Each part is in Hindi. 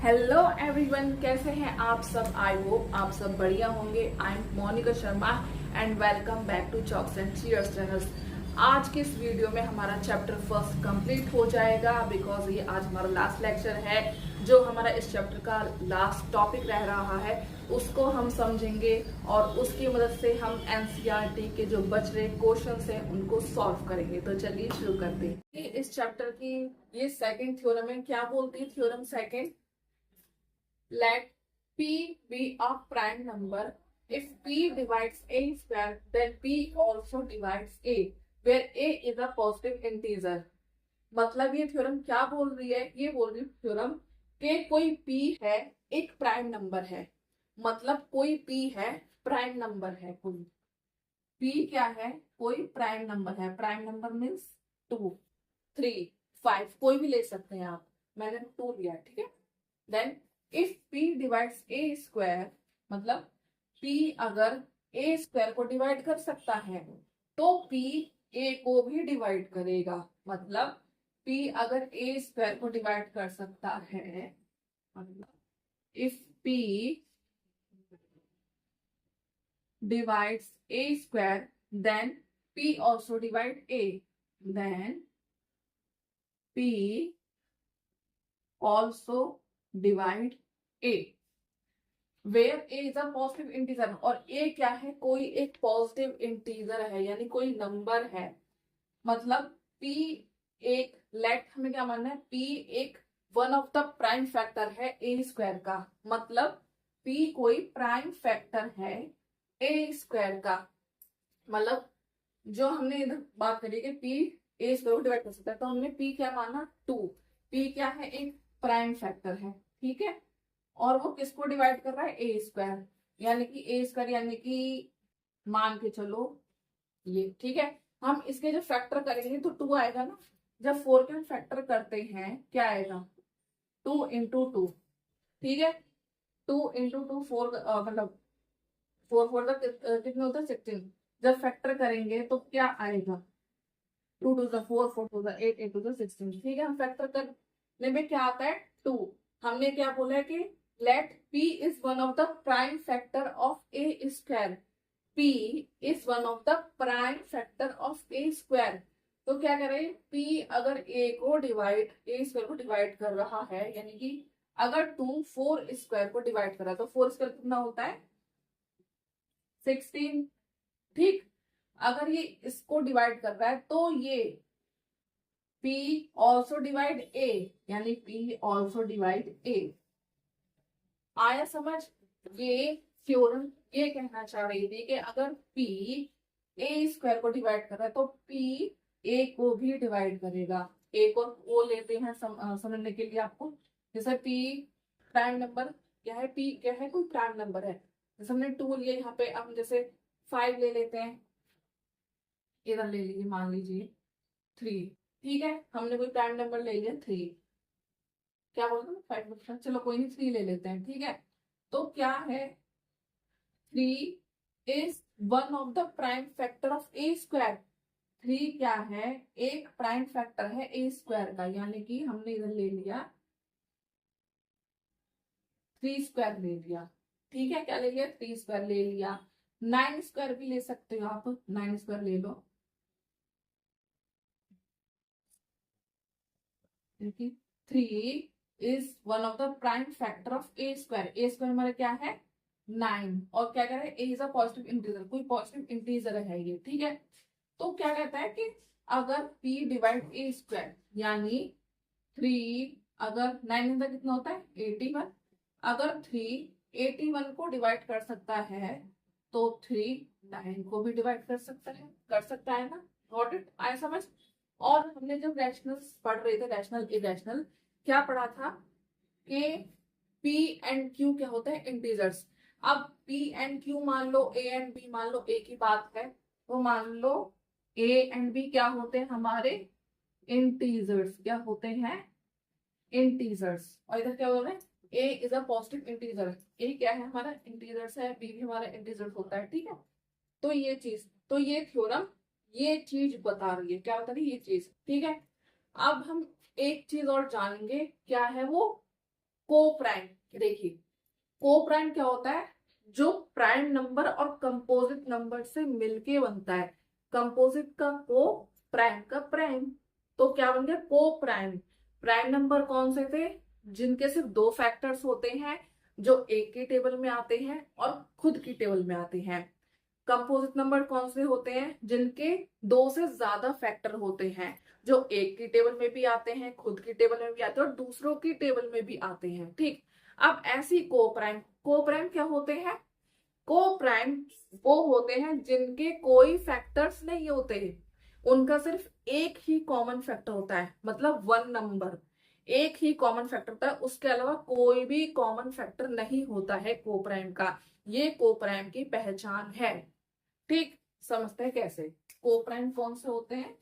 हेलो एवरीवन, कैसे हैं आप सब। आई होप आप सब बढ़िया होंगे। I am Monika Sharma and welcome back to chalks and cheers channels. आज के इस वीडियो में हमारा चैप्टर फर्स्ट कंप्लीट हो जाएगा बिकॉज ये आज हमारा लास्ट लेक्चर है। जो हमारा इस चैप्टर का लास्ट टॉपिक रह रहा है उसको हम समझेंगे और उसकी मदद से हम एनसीईआरटी के जो बच रहे क्वेश्चंस हैं उनको सॉल्व करेंगे। तो चलिए शुरू करते हैं। इस चैप्टर की ये सेकंड थ्योरम है। क्या बोलती है theorem second? Let P be a prime number. If P divides A square, then P also divides A, where A is a positive integer. मतलब ये थ्योरम क्या बोल रही है? ये बोल रही है थ्योरम कि कोई P है, एक प्राइम नंबर है। मतलब कोई P है, प्राइम नंबर है। कोई P क्या है? कोई प्राइम नंबर है। प्राइम नंबर मीन्स 2, 3, 5 कोई भी ले सकते हैं आप। मैंने 2 लिया, ठीक है। Then if P divides A square, मतलब P अगर A स्क्वायर को डिवाइड कर सकता है तो P A को भी डिवाइड करेगा। मतलब P अगर A स्क्वायर को डिवाइड कर सकता है, मतलब if P divides A square then P also divide A, then P also divide A where A is a positive integer। और A क्या है? कोई एक पॉजिटिव इंटीजर है, यानी कोई नंबर है। मतलब P एक लेट हमें क्या मानना है? P एक one of the prime factor है A स्क्वायर का। मतलब P कोई प्राइम फैक्टर है A स्क्वायर का। मतलब जो हमने इधर बात करी कि P A स्क्वायर को डिवाइड कर सकता है, तो हमने P क्या माना? 2। P क्या है? एक प्राइम फैक्टर है, ठीक है। और वो किसको डिवाइड कर रहा है? ए स्क्वायर। यानी कि ए स्क्वायर यानी कि मान के चलो ये, ठीक है। हम इसके जो फैक्टर करेंगे तो 2 आएगा ना। जब 4 के हम फैक्टर करते हैं क्या आएगा? 2 इंटू 2, ठीक है। 2 इंटू 2 4, मतलब 4 4 कितने होता है? 16। जब फैक्टर करेंगे तो क्या आएगा? 2 2 4, 4 2 8, 8 2 16, ठीक है। हम फैक्टर करने में क्या आता है? 2। हमने क्या बोला है कि let P is one of the prime factor of A square। P is one of the prime factor of A square। तो क्या करें? P अगर A को डिवाइड A स्क्वायर को डिवाइड कर रहा है, यानी कि अगर तुम 4 स्क्वायर को डिवाइड कर रहा है तो 4 स्क्वायर कितना होता है? 16, ठीक। अगर ये इसको डिवाइड कर रहा है तो ये P also divide A, यानी P also divide A। आया समझ? ये थ्योरम ये कहना चाह रही थी कि अगर P A स्क्वायर को डिवाइड कर रहा है तो P A को भी डिवाइड करेगा। A को वो लेते हैं समझने के लिए आपको। जैसे P प्राइम नंबर क्या है? P क्या है? कोई प्राइम नंबर है। जैसे हमने 2 लिया, यहाँ पे हम जैसे 5 ले लेते हैं। इधर ले लीजिए, मान लीजिए 3, ठीक है। हमने कोई प्राइम नंबर ले लिया 3। क्या बोलते हैं? 5, चलो कोई नहीं, 3 ले लेते हैं, ठीक है। तो क्या है? 3 is one of the prime factor of A square. 3 क्या है? एक प्राइम फैक्टर है ए स्क्वायर का। यानी कि हमने इधर ले लिया 3 स्क्वायर ले लिया, ठीक है। क्या ले लिया? 3 स्क्वायर ले लिया। 9 स्क्वायर भी ले सकते हो आप, 9 स्क्वायर ले लो। 3 is one of the prime factor of A square. A square हमारा क्या है? 9। और क्या कह रहे हैं? ए इज अ पॉजिटिव इंटीजर, कोई पॉजिटिव इंटीजर है ये, ठीक है। तो क्या कहता है कि अगर P डिवाइड ए स्क्वायर, यानी 3, अगर 9 अंदर कितना होता है? 81। अगर 3 81 को डिवाइड कर सकता है तो 3 9 को भी डिवाइड कर सकता है ना। Got it? आया समझ? और हमने जब रैशनल्स पढ़ रहे थे, रैशनल इरेशनल, क्या पढ़ा था कि P एंड Q क्या होते हैं? इंटीजर्स। अब P एंड Q मान लो, A एंड B मान लो, एक ही बात है। तो मान लो A एंड B क्या होते हैं? हमारे इंटीजर्स। क्या होते हैं? इंटीजर्स। और इधर क्या बोल रहे हैं? A is a positive integer. A क्या है? हमारा इंटीजर्स है, B भी हमारा इंटीजर्स होता है, ठीक है। तो ये चीज, तो ये थ्योरम ये चीज बता रही है। क्या बता रही है? ये चीज, ठीक है। अब हम एक चीज और जानेंगे, क्या है वो? को प्राइम, देखिए को प्राइम क्या होता है, जो प्राइम नंबर और कंपोजिट नंबर से मिलके बनता है। कंपोजिट का को, प्राइम का प्राइम, तो क्या बन गया को प्राइम। प्राइम नंबर कौन से थे, जिनके सिर्फ दो फैक्टर्स होते हैं, जो एक की टेबल में आते हैं और खुद की टेबल में आते हैं। कंपोजिट नंबर कौन से होते हैं, जिनके दो से ज्यादा फैक्टर होते हैं, जो एक की टेबल में भी आते हैं, खुद की टेबल में भी आते हैं और दूसरों की टेबल में भी आते हैं। ठीक, अब ऐसी को प्राइम, को प्राइम क्या होते हैं, को प्राइम वो होते हैं जिनके कोई फैक्टर्स नहीं होते, उनका सिर्फ एक ही कॉमन फैक्टर होता है, मतलब वन नंबर, एक ही कॉमन फैक्टर होता है, उसके अलावा कोई भी कॉमन फैक्टर नहीं होता है को प्राइम का। ये को प्राइम की पहचान है। ठीक, समझते हैं कैसे को प्राइम कौन से होते हैं।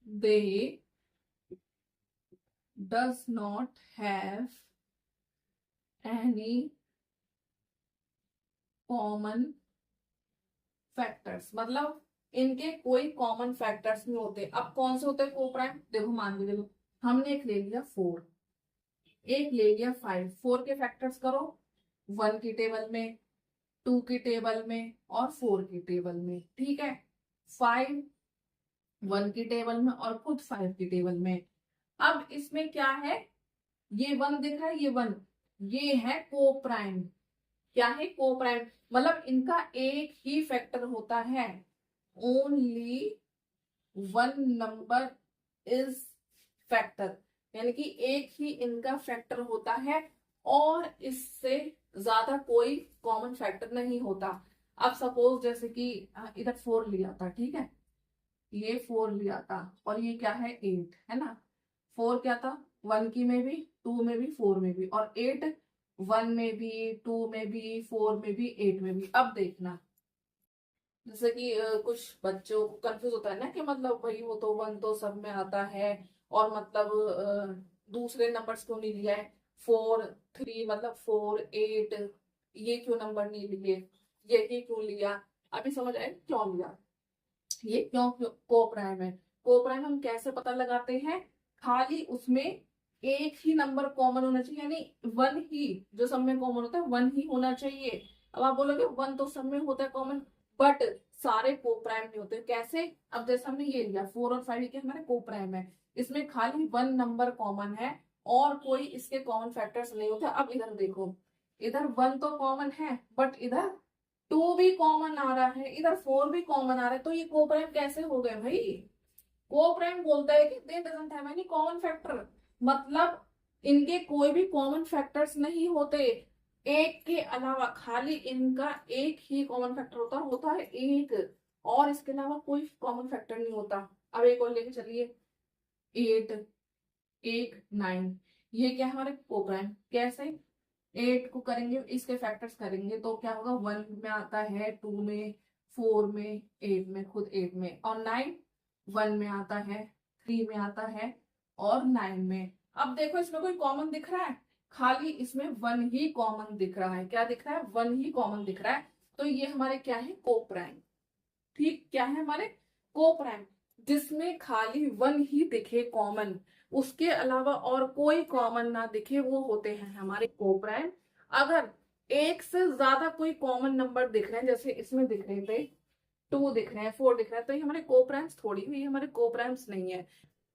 They does not have any common factors, मतलब इनके कोई कॉमन फैक्टर्स नहीं होते। अब कौन से होते हैं को प्राइम, देखो मान के देखो, हमने एक ले लिया 4, एक ले लिया 5, 4 के फैक्टर्स करो, 1 की टेबल में, 2 की टेबल में और 4 की टेबल में। ठीक है, 5 1 की टेबल में और खुद 5 की टेबल में। अब इसमें क्या है, ये 1 दिख रहा है, ये 1, ये है को प्राइम। क्या है को प्राइम, मतलब इनका एक ही फैक्टर होता है, only one number is factor, यानी कि एक ही इनका फैक्टर होता है और इससे ज्यादा कोई कॉमन फैक्टर नहीं होता। अब सपोज जैसे कि इधर 4 लिया था, ठीक है, ये 4 लिया था और ये क्या है 8 है ना। 4 क्या था, 1 की में भी, 2 में भी, 4 में भी, और 8 1 में भी, 2 में भी, 4 में भी, 8 में भी। अब देखना, जैसे कि कुछ बच्चों को कंफ्यूज होता है ना कि मतलब भाई वो तो 1 तो सब में आता है, और मतलब दूसरे नंबर्स क्यों नहीं लिया है, 4 3, मतलब 4 8, ये क्यों नंबर नहीं लिए, ये क्यों लिया। अभी समझ आए क्यों लिया, ये क्यों को प्राइम है। को प्राइम हम कैसे पता लगाते हैं, खाली उसमें एक ही नंबर कॉमन होना चाहिए, यानी 1 ही, जो सब में कॉमन होता है 1 ही होना चाहिए। अब आप बोलोगे 1 तो सब में होता है कॉमन, बट सारे को प्राइम नहीं होते। कैसे, अब जैसे हमने ये लिया 4 और 5 के हमारे को प्राइम है, इसमें खाली 1 नंबर कॉमन है और कोई इसके कॉमन फैक्टर्स नहीं होते। अब इधर देखो, इधर 1 तो कॉमन है बट इधर 2 भी कॉमन आ रहा है, इधर 4 भी कॉमन आ रहा है, तो ये को प्राइम कैसे हो गए भाई। को प्राइम बोलता है कि दे doesn't have any common factor, मतलब इनके कोई भी कॉमन फैक्टर्स नहीं होते, एक के अलावा खाली इनका एक ही कॉमन फैक्टर होता है एक, और इसके अलावा कोई कॉमन फैक्टर नहीं होता। अब एक और लेके चलिए, 8 8 9, ये क्या है हमारे को प्राइम। कैसे, 8 को करेंगे, इसके फैक्टर्स करेंगे तो क्या होगा, 1 में आता है, 2 में, 4 में, 8 में, खुद 8 में, और 9 1 में आता है, 3 में आता है और 9 में। अब देखो इसमें कोई कॉमन दिख रहा है, खाली इसमें 1 ही कॉमन दिख रहा है। क्या दिख रहा है, 1 ही कॉमन दिख रहा है, तो ये हमारे क्या है को प्राइम। ठीक, क्या है हमारे को प्राइम, जिसमें खाली 1 ही दिखे कॉमन, उसके अलावा और कोई कॉमन ना दिखे, वो होते हैं हमारे को प्राइम। अगर एक से ज्यादा कोई कॉमन नंबर दिख रहे हैं, जैसे इसमें दिख रहे थे 2 दिख रहे हैं, 4 दिख रहा है, तो ये हमारे को प्राइम्स थोड़ी हुई, हमारे को प्राइम्स नहीं है।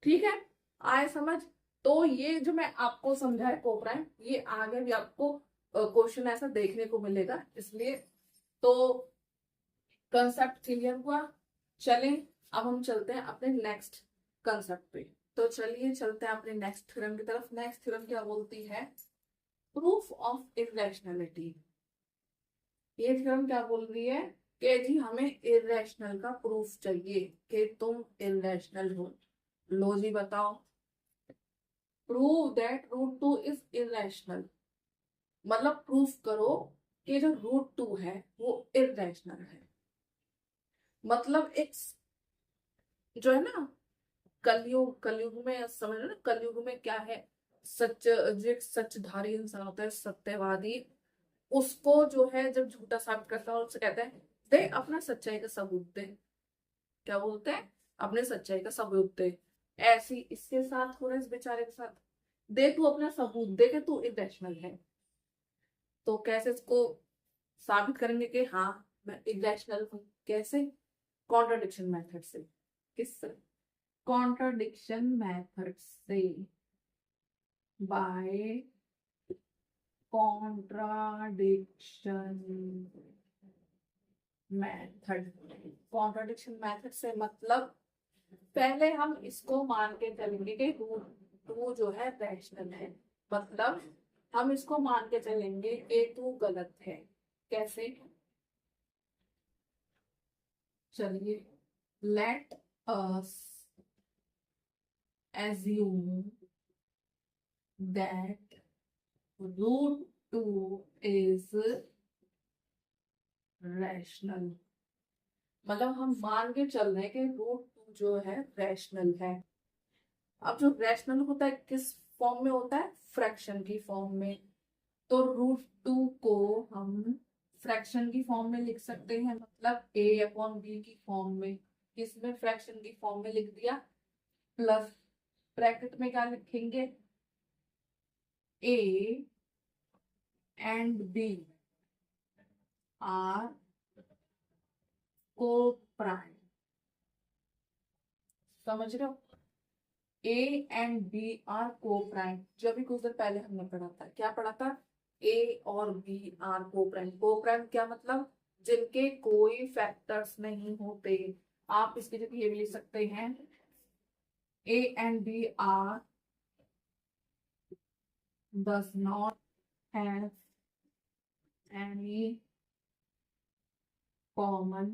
ठीक है, आए समझ। तो ये जो मैं आपको समझाया को प्राइम, ये आगे भी आपको क्वेश्चन ऐसा देखने को मिलेगा, इसलिए तो कंसेप्ट क्लियर हुआ। चलें, अब हम चलते हैं अपने नेक्स्ट कंसेप्ट पे। तो चलिए चलते हैं अपने नेक्स्ट थ्योरम की तरफ। नेक्स्ट थ्योरम क्या बोलती है, प्रूफ ऑफ इरेशनैलिटी। ये थ्योरम क्या बोल रही है कि जी हमें इरेशनल का प्रूफ चाहिए, कि तुम इरेशनल हो। लो जी बताओ, prove that root 2 is irrational, मतलब प्रूफ करो कि जो रूट 2 है वो इरेशनल है। मतलब एक जो है ना, कलयुग, कलयुग में समझ लो ना, कलयुग में क्या है, सच, जो एक सचधारी इंसान होता है, सत्यवादी, उसको जो है जब झूठा साबित करता है और उससे कहता है दे, अपना सच्चाई का सबूत दे। क्या बोलते हैं? अपने सच्चाई का सबूत दे। ऐसी इसके साथ हो रहा है, इस बेचारे के साथ। दे, तू अपना सबूत दे कि तू इरेशनल है। तो कैसे इसको साबित करेंगे कि हाँ मैं इरेशनल हूं? कैसे? कॉन्ट्रडिक्शन मेथड से। किससे? कॉन्ट्रडिक्शन मेथड से। By contradiction method. Contradiction method से मतलब पहले हम इसको मान के चलेंगे कि रूट टू जो है रैशनल है। मतलब हम इसको मान के चलेंगे कि टू गलत है। कैसे? चलिए, let us assume that root 2 is rational। मतलब हम मान के चल रहे हैं कि रूट टू जो है रैशनल है। अब जो रैशनल होता है किस फॉर्म में होता है? फ्रैक्शन की फॉर्म में। तो रूट टू को हम फ्रैक्शन की फॉर्म में लिख सकते हैं, मतलब a अपॉन बी की फॉर्म में। किसमें? फ्रैक्शन की फॉर्म में लिख दिया। प्लस ब्रैकेट में क्या लिखेंगे? a एंड b आर को प्राइम। समझ रहे हो? a एंड b आर को प्राइम। जब भी कुछ देर पहले हमने पढ़ा था, क्या पढ़ा था? a और b आर को प्राइम। को प्राइम क्या मतलब? जिनके कोई फैक्टर्स नहीं होते। आप इसकी जगह ये भी लिख सकते हैं, a and b are does not have any common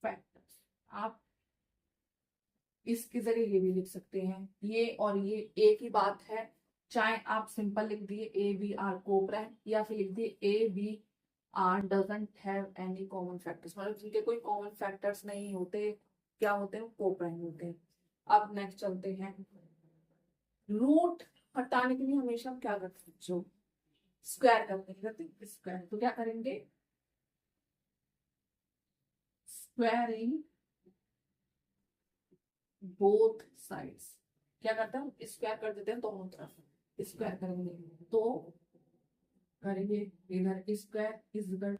factors। आप इसके जरिए ये भी लिख सकते हैं, ये और ये एक ही बात है। चाहे आप सिंपल लिख दिए A B are coprime, या फिर लिख दिए A B are doesn't have any common factors. मतलब जिनके कोई कॉमन फैक्टर्स नहीं होते, क्या होते हैं? को प्राइम होते हैं। अब नेक्स्ट चलते हैं। रूट हटाने के लिए हमेशा हम क्या करते हैं? जो स्क्वायर करते हैं स्क्वायर। तो क्या करेंगे? Squaring both sides. क्या करते हैं? स्क्वायर कर देते हैं दोनों तरफ। स्क्वायर करेंगे तो करेंगे इधर square is equal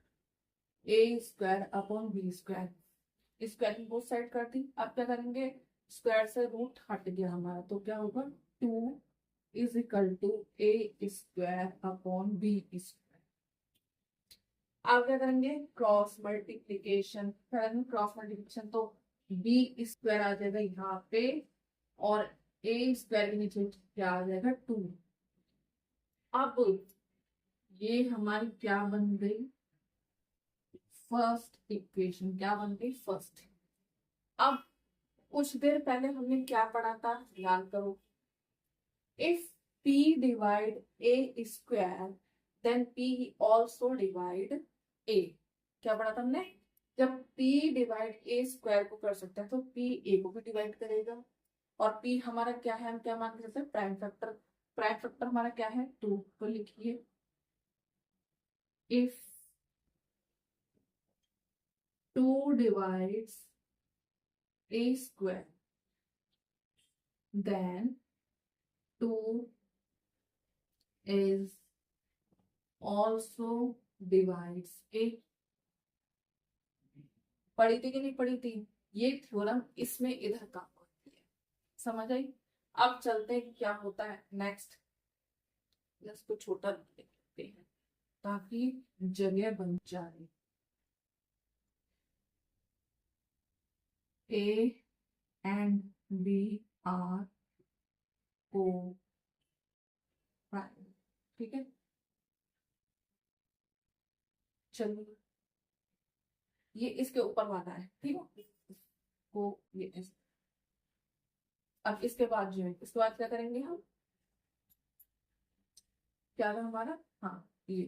A square upon B square. Square both side कर दी। अब क्या करेंगे? स्क्वायर से रूट हट गया हमारा, तो क्या होगा? 2 is equal to A square upon B square. अब क्या करेंगे? Cross multiplication. क्रॉस मल्टीप्लीकेशन तो बी स्क्वायर आ जाएगा यहाँ पे, और ए स्क्वायर के नीचे क्या आ जाएगा? 2। अब ये हमारी क्या बन गई? First equation. क्या बन गई? फर्स्ट। अब कुछ देर पहले हमने क्या पढ़ा था? ध्यान करो। If p divide a square then p also divide a। क्या पढ़ा था हमने? जब p डिवाइड a स्क्वायर को कर सकते हैं तो p a को भी डिवाइड करेगा। और p हमारा क्या है? हम क्या मान के चलते हैं? Prime factor. प्राइम फैक्टर हमारा क्या है? 2। तो लिखिए, if 2 divides a square then 2 is also divides a। पढ़ी थी कि नहीं पढ़ी थी? ये थ्योरम इसमें इधर काम करती है। समझ आई? अब चलते हैं क्या होता है नेक्स्ट। इसको छोटा लिखते हैं ताकि जगह बन जाए। A and B are co prime। ठीक है, चलिए ये इसके ऊपर वाला है, ठीक है। को ये अब इसके बाद जो है, इसके बाद क्या करेंगे हम? क्या है हमारा? हाँ, ये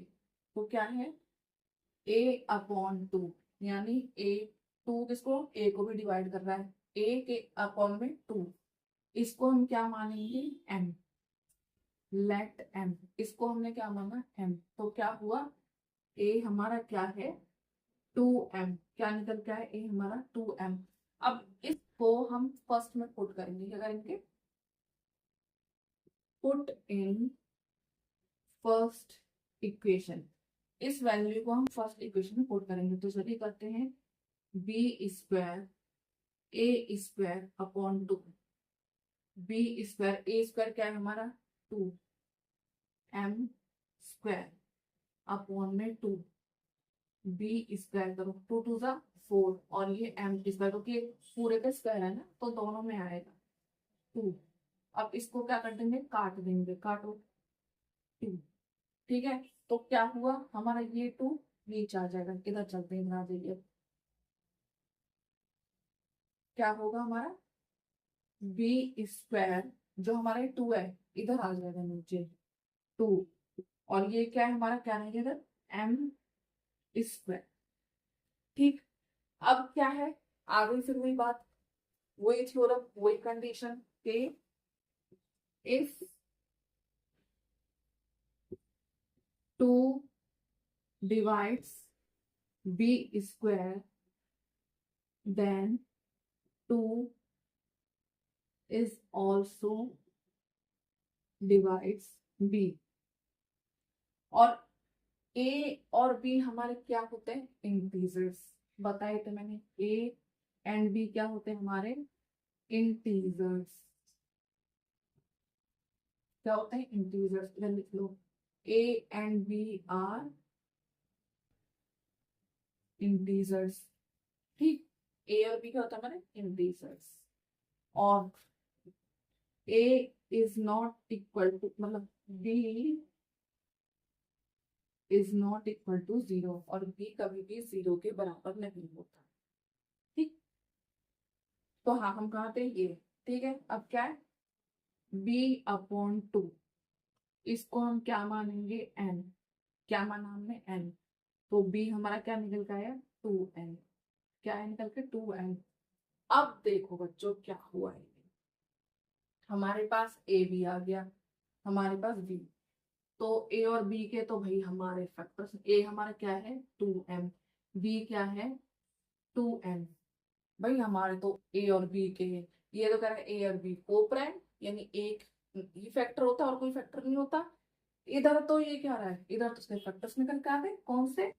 तो क्या है? a अपॉन 2, यानी a 2 किसको? a को भी डिवाइड कर रहा है। a के अपॉन में 2, इसको हम क्या मानेंगे? m। लेट m, इसको हमने क्या माना? m। तो क्या हुआ? ए हमारा क्या है 2m, क्या निकल क्या है ए हमारा 2m। अब इसको हम फर्स्ट में पुट करेंगे, क्या करेंगे, पुट इन फर्स्ट इक्वेशन। इस वैल्यू को हम फर्स्ट इक्वेशन में पुट करेंगे, तो चलिए करते हैं बी स्क्वायर ए स्क्वायर अपॉन 2, बी स्क्वायर ए स्क्वायर क्या है हमारा 2m स्क्वायर अपॉन में 2, बी स्क्वायर करो 2 2 जा 4 और ये m स्क्वायर, क्योंकि पूरे का स्क्वायर है ना तो दोनों में आएगा 2। अब इसको क्या कर देंगे, काट देंगे, काटो 2, ठीक है। तो क्या हुआ हमारा ये 2 नीचे आ जाएगा, इधर चलते हैं, इधर आ जाइए, क्या होगा हमारा बी स्क्वायर जो हमारा 2 है इधर आ जाएगा नीचे 2, और ये क्या है हमारा, क्या रहेगा इधर m स्क्वायर, ठीक। अब क्या है, आ गई फिर वही बात, वही थ्योरम, वही कंडीशन के if 2 divides B square then 2 is also divides b, और a और b हमारे क्या होते हैं इंटीजर्स, बताए थे मैंने a एंड b क्या होते हैं हमारे इंटीजर्स, क्या होते हैं इंटीजर्स, इधर लिख लो a and b are integers, ठीक। a और b क्या होता है हमारे इंटीजर्स, और a is not equal to, मतलब b is not equal to 0, और b कभी भी 0 के बराबर नहीं होता, ठीक। तो हाँ हम कहाँ थे ये, ठीक है। अब क्या है b अपॉन 2, इसको हम क्या मानेंगे n, क्या माना हमने n, तो b हमारा क्या निकल का है 2n, क्या है निकल के 2n। अब देखो बच्चों क्या हुआ है, हमारे पास a भी आ गया, हमारे पास b, तो a और b के तो भाई हमारे फैक्टर्स, a हमारा क्या है 2m, b क्या है 2n, भाई हमारे तो a और b के, ये तो कह रहा है a और b को प्राइम, यानी एक ही फैक्टर होता है और कोई फैक्टर नहीं होता। इधर तो ये क्या रहा है, इधर तो उसके फैक्टर्स निकल के आ गए, कौन से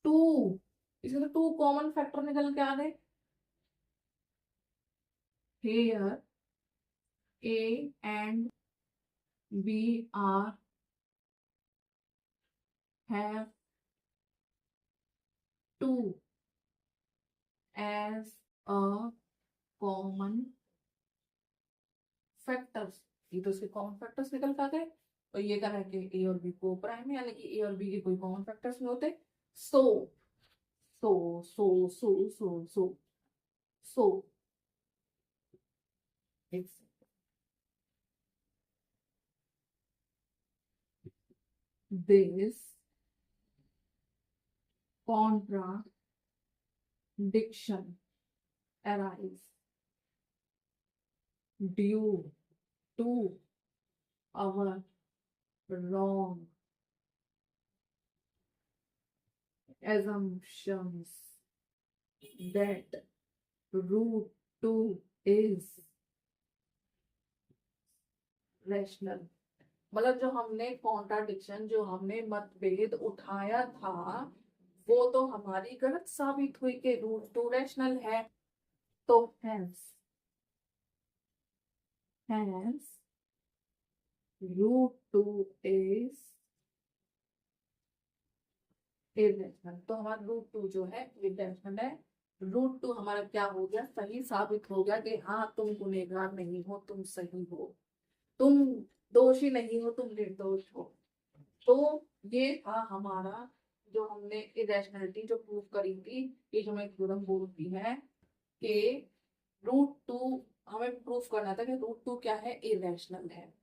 2, इसके तो 2 कॉमन फैक्टर निकल के आ गए, here a and b are have 2 as a common factors, ये तो उसके कॉमन फैक्टर्स निकल के आ गए, और ये कह रहा है कि a और b को प्राइम है, यानी कि a और b के कोई कॉमन फैक्टर्स नहीं होते। सो सो सो सो सो सो सो this contradiction arise due to our wrong assumptions that root 2 is rational, मतलब जो हमने कॉन्ट्राडिक्शन, जो हमने मतभेद उठाया था वो तो हमारी गलत साबित हुई कि रूट 2 रैशनल है, तो hence रूट 2 is इरेशनल, तो हमारा रूट 2 जो है इरेशनल है। रूट 2 हमारा क्या हो गया, सही साबित हो गया कि हाँ तुम गुनहगार नहीं हो, तुम सही हो, तुम दोषी नहीं हो, तुम निर्दोष हो। तो ये था हमारा जो हमने इरेशनलिटी जो प्रूव करी थी, ये जो मैं थ्योरम बोलती है कि रूट 2 हमें प्रूव करना था कि रूट 2 क्या है इरेशनल है,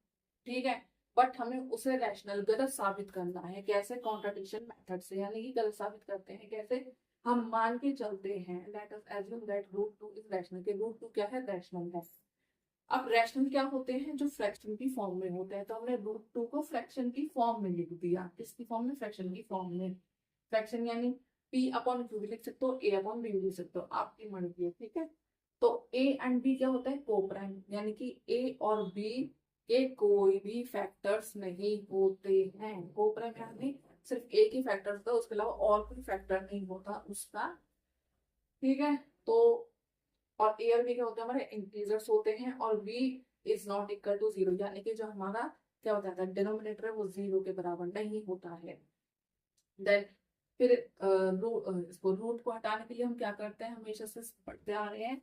ठीक है। बट हमें उसे रैशनल गलत साबित करना है, कैसे कॉन्ट्रडिक्शन मेथड से, यानी कि गलत साबित करते हैं कैसे, हम मान के चलते हैं let us assume that root 2 is rational, कि रूट 2 क्या है रैशनल है, अब रैशनल क्या होते हैं, जो फ्रैक्शन की फॉर्म में होते हैं, तो हमने रूट टू को फ्रैक्शन की फॉर्म में लिख दिया, किसकी फॉर्म में, फ्रैक्शन की फॉर्म में। फ्रैक्शन यानी p अपॉन क्यू भी लिख सकते हो, a अपॉन बी भी लिख सकते हो, आपकी मर्जी है, ठीक है। तो a एंड b क्या होता है, को प्राइम, यानी कि a और b के कोई भी फैक्टर्स नहीं होते हैं। को प्राइम यानी सिर्फ एक ही फैक्टर होता है, उसके अलावा और कोई फैक्टर नहीं होता उसका, ठीक है। तो और ए और बी क्या होते हैं, हमारे इंटीजर्स होते हैं, और B is not equal to zero, यानी कि जो हमारा क्या होता है डिनोमिनेटर है वो जीरो के बराबर नहीं होता है। देन फिर इसको रूट को हटाने के लिए हम क्या करते हैं, हमेशा से पढ़ते आ रहे हैं,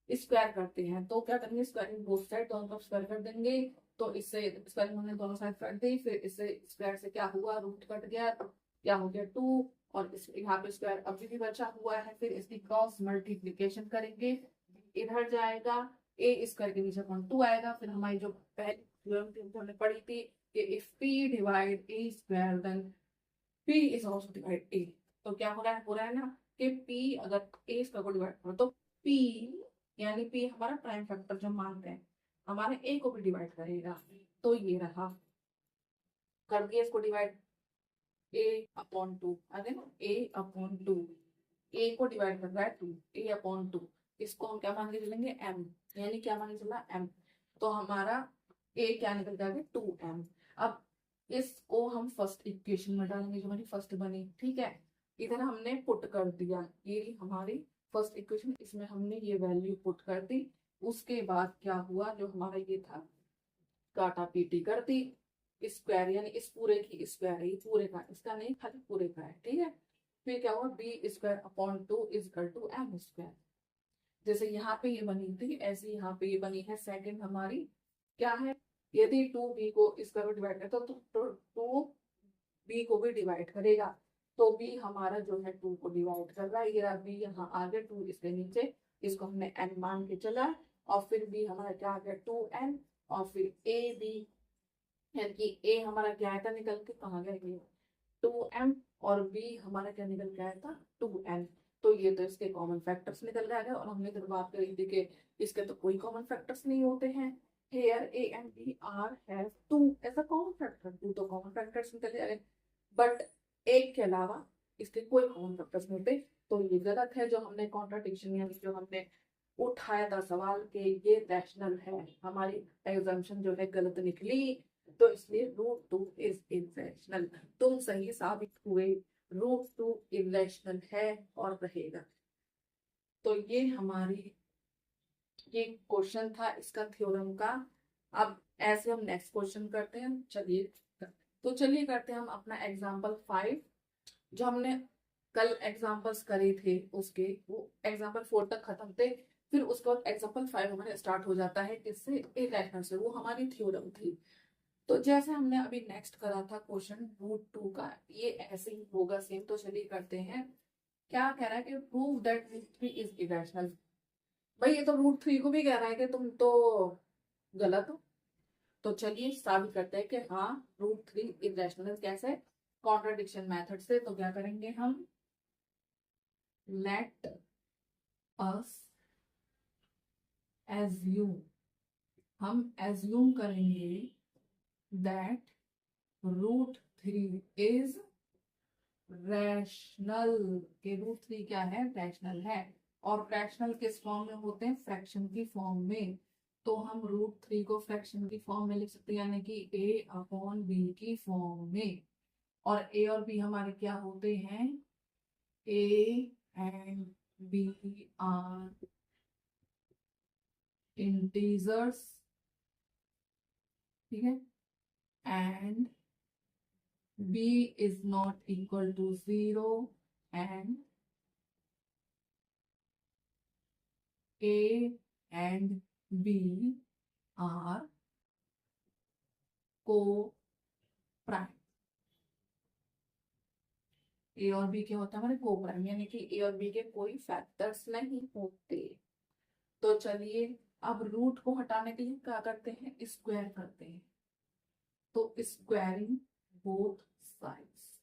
स्क्वायर करते हैं। तो क्या करेंगे, स्क्वायरिंग बोथ साइड, दोनों तरफ स्क्वायर कर देंगे। तो इससे स्क्वायरिंग हमने दोनों साइड कर दी, फिर इससे स्क्वायर से क्या हुआ, रूट कट गया, क्या हो गया 2, और इस यहाँ पे स्क्वायर अभी भी बचा हुआ है। फिर इसकी क्रॉस मल्टीप्लीकेशन करेंगे, इधर जाएगा, ए स्क्वायर के नीचे अपॉन 2 आएगा। फिर हमारी जो पहली थ्योरम थी हमने पढ़ी थी कि if P divide A square then P is also divide A। तो क्या हो रहा है ना कि P अगर A स्क्वायर को डिवाइड करो तो P यानी P हमारा प्राइम फैक्टर जो मानते हैं हमारे A को भी डिवाइड करेगा। तो ये रहा, कर दिया इसको डिवाइड, A अपॉन 2 आ गया ना, A अपॉन 2, A को डिवाइड कर रहा है 2, A अपॉन 2, इसको हम क्या मान के चलेंगे, M, यानी क्या मान के चला M। तो हमारा A क्या निकल जाएगा 2M। अब इसको हम फर्स्ट इक्वेशन में डालेंगे, जो हमारी फर्स्ट बनी, ठीक है। इधर हमने पुट कर दिया, ये हमारी फर्स्ट इक्वेशन, इसमें हमने ये वैल्यू पुट कर दी। उसके बाद क्या हुआ, जो हमारा ये था काटा पीटी कर दी, स्क्वायर यानी इस पूरे की स्क्वायर है, ये पूरे का, इसका नहीं खाली पूरे का है, ठीक है। फिर क्या हुआ, B square upon 2 is equal to M square. जैसे यहाँ पे ये बनी थी ऐसे यहाँ पे ये बनी है सेकंड हमारी, क्या है, यदि 2b को स्क्वायर डिवाइड करता तो 2b को भी डिवाइड करेगा। तो b हमारा जो है 2 को डिवाइड कर रहा है, ये b यहाँ आ गया 2 इसके नीचे, इसको हमने n मान के चला, और फिर b हमारा क्या आ गया 2n, और फिर a b, यानी कि a हमारा क्या आया था निकल के, कहाँ गया ये 2m, और b हमारा क्या निकल के आया था 2n। तो ये तो इसके कॉमन फैक्टर्स निकल के आ गए, और हमने इधर बात करी थी कि इसके तो कोई कॉमन फैक्टर्स नहीं होते हैं। Here a and b are have two as a common factor, two तो कॉमन फैक्टर्स निकल गए, बट एक के अलावा इसके कोई कॉमन फैक्टर्स नहीं होते। तो ये गलत है, जो हमने कॉन्ट्राडिक्शन यानी जो हमने उठाया था सवाल के ये रैशनल है, हमारी एग्जाम्पशन जो है गलत निकली। तो इसलिए रूट टू इज इरेशनल, तुम सही साबित हुए, रूट टू इरेशनल है और रहेगा। तो ये हमारी ये क्वेश्चन था इसका थ्योरम का। अब ऐसे हम नेक्स्ट क्वेश्चन करते हैं, चलिए तो चलिए करते हैं हम अपना एग्जाम्पल 5, जो हमने कल एग्जाम्पल्स करे थे उसके, वो एग्जाम्पल 4 तक खत्म थे। फिर उसके बाद एग्जाम्पल 5 हमारे स्टार्ट हो जाता है किससे, इरेशनल से, वो हमारी थ्योरम थी। तो जैसे हमने अभी नेक्स्ट करा था क्वेश्चन रूट टू का, ये ऐसे ही होगा सेम। तो चलिए करते हैं, क्या कह रहा है कि prove that root three is irrational. भाई ये तो रूट थ्री को भी कह रहा है कि तुम तो गलत हो। तो चलिए साबित करते हैं कि हाँ रूट थ्री इरेशनल, कैसे, कॉन्ट्राडिक्शन मेथड से। तो क्या करेंगे हम, लेट अस एज्यूम, हम एज्यूम करेंगे that root three is rational, के रूट थ्री क्या है, रैशनल है। और रैशनल किस फॉर्म में होते हैं, फ्रैक्शन की फॉर्म में। तो हम रूट थ्री को फ्रैक्शन की फॉर्म में लिख सकते हैं, यानी कि a अपॉन बी की फॉर्म में। और a और b हमारे क्या होते हैं, a and b are integers, ठीक है, and b is not equal to 0 and A and B are co-prime। A और B क्या होता है हमारे को-प्राइम, यानी कि A और B के कोई फैक्टर्स नहीं होते। तो चलिए अब रूट को हटाने के लिए क्या करते हैं, स्क्वायर करते हैं। तो स्क्वायरिंग बोथ साइड्स,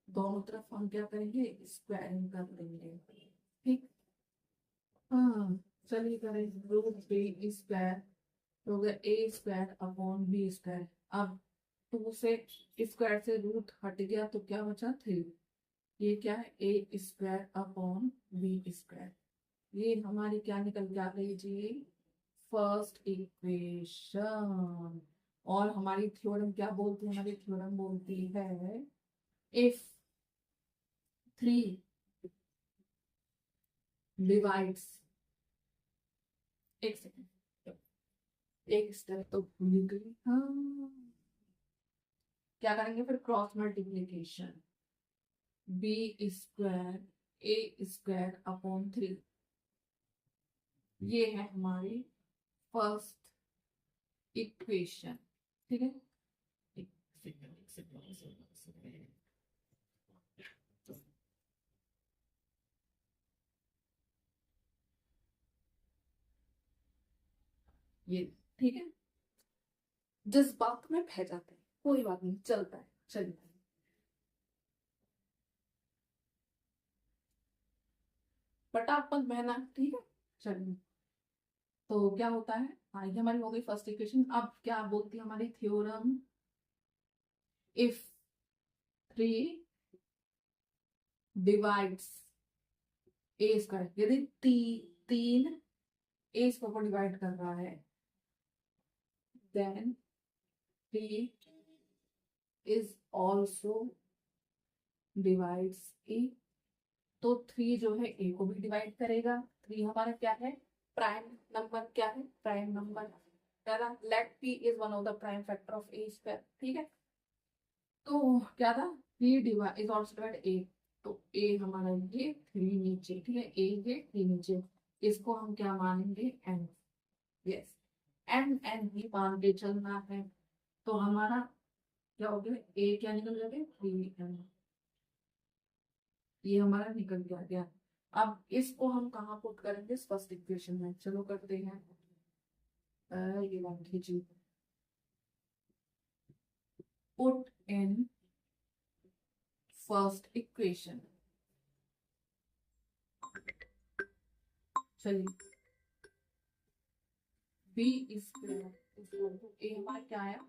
दोनों तरफ हम क्या करेंगे, स्क्वायरिंग कर देंगे, ठीक। हाँ चलिए करें, रूट थ्री स्क्वायर तो हो गया ए स्क्वायर अपॉन बी स्क्वायर। अब 2 से स्क्वायर से रूट हट गया तो क्या बचा 3। ये क्या है ए स्क्वायर अपॉन बी स्क्वायर। ये हमारी क्या निकल के आ गई जी फर्स्ट इक्वेशन। और हमारी थ्योरम क्या बोलती है, हमारी थ्योरम बोलती है इफ 3 डिवाइड्स, एक सेकेंड, एक स्टेप तो भूल गई। हाँ, क्या करेंगे फिर क्रॉस मल्टीप्लीकेशन बी स्क्वायर ए स्क्वायर अपॉन 3। ये है हमारी फर्स्ट इक्वेशन। ठीक है, एक सेकंड, एक सेकंड, एक सेकंड, एक सेकंड। ये ठीक है, जिस बात में बह जाते हैं कोई बात नहीं, चलता है, चलता है। फटाफट बहना, ठीक है, चलिए। तो क्या होता है, हाँ ये हमारी हो गई फर्स्ट इक्वेशन। अब क्या बोलती है हमारी theorem, if 3 divides A square, यदि 3 ए स्क्वायर को डिवाइड कर रहा है देन 3 इज ऑल्सो डिवाइड्स ए। तो 3 जो है ए को भी डिवाइड करेगा। 3 हमारा क्या है, प्राइम नंबर, क्या है prime number. Let P is one of the prime factor of A square. ठीक है, तो क्या था 3 divide is also divide A. तो ए हमारा ये 3 नीचे, ठीक है, ए ये 3 नीचे, इसको हम क्या मानेंगे एन। यस, एन एन ही मान के चलना है। तो हमारा क्या हो गया, ए क्या निकल जाएगा 3n। ये हमारा निकल गया। अब इसको हम कहाँ पुट करेंगे फर्स्ट इक्वेशन में, चलो करते हैं। ये बात कीजिए, पुट इन फर्स्ट इक्वेशन। चलिए, बी स्क्वायर ए हमारा क्या आया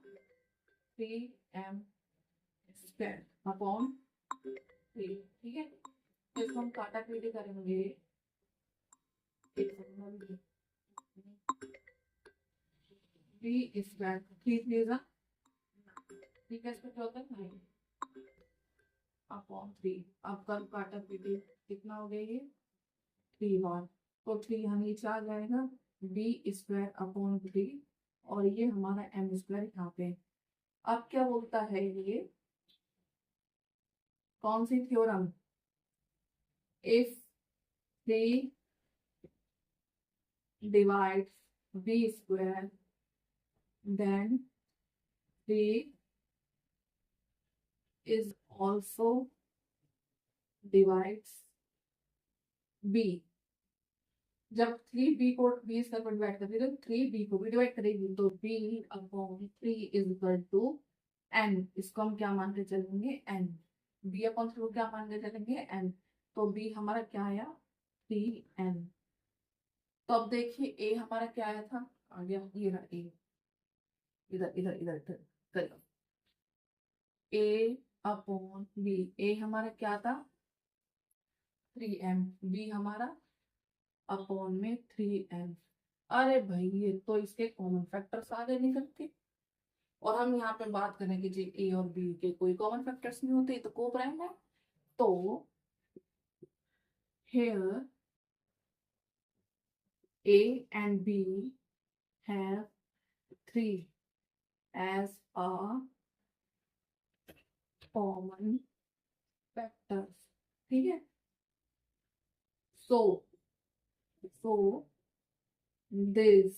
3m स्क्वायर अपॉन 3। ठीक है, तो इसको हम काटा पीटी करेंगे। बी स्क्वायर 3 3 ठीक है, इसको क्या होता है 9 अपॉन 3। अब कल काटा पीटी कितना हो गया ये 3 1। तो 3 यहाँ नीचे आ जाएगा बी स्क्वायर अपॉन 3, और ये हमारा एम स्क्वायर यहाँ पे। अब क्या बोलता है ये, कौन सी theorem, if 3 divides B square then 3 is also divides b। जब 3b को b स्क्वायर पर डिवाइड करेगी तो 3b को भी डिवाइड करेगी, तो b upon 3 is equal to n। इसको हम क्या मान के चलेंगे n। b अपॉन 3 को क्या मान के चलेंगे n। तो b हमारा क्या आया 3n। तो अब देखिए a हमारा क्या आया था, आ गया ये रहा a, इधर इधर इधर इधर करो, a अपॉन b। a हमारा क्या था 3m, b हमारा अपॉन में 3n। अरे भाई ये तो इसके कॉमन फैक्टर्स आगे निकल के, और हम यहाँ पे बात करेंगे जी ए और बी के कोई कॉमन फैक्टर्स नहीं होते, तो को प्राइम है। तो here a and b have 3 as a common factors। ठीक है, so this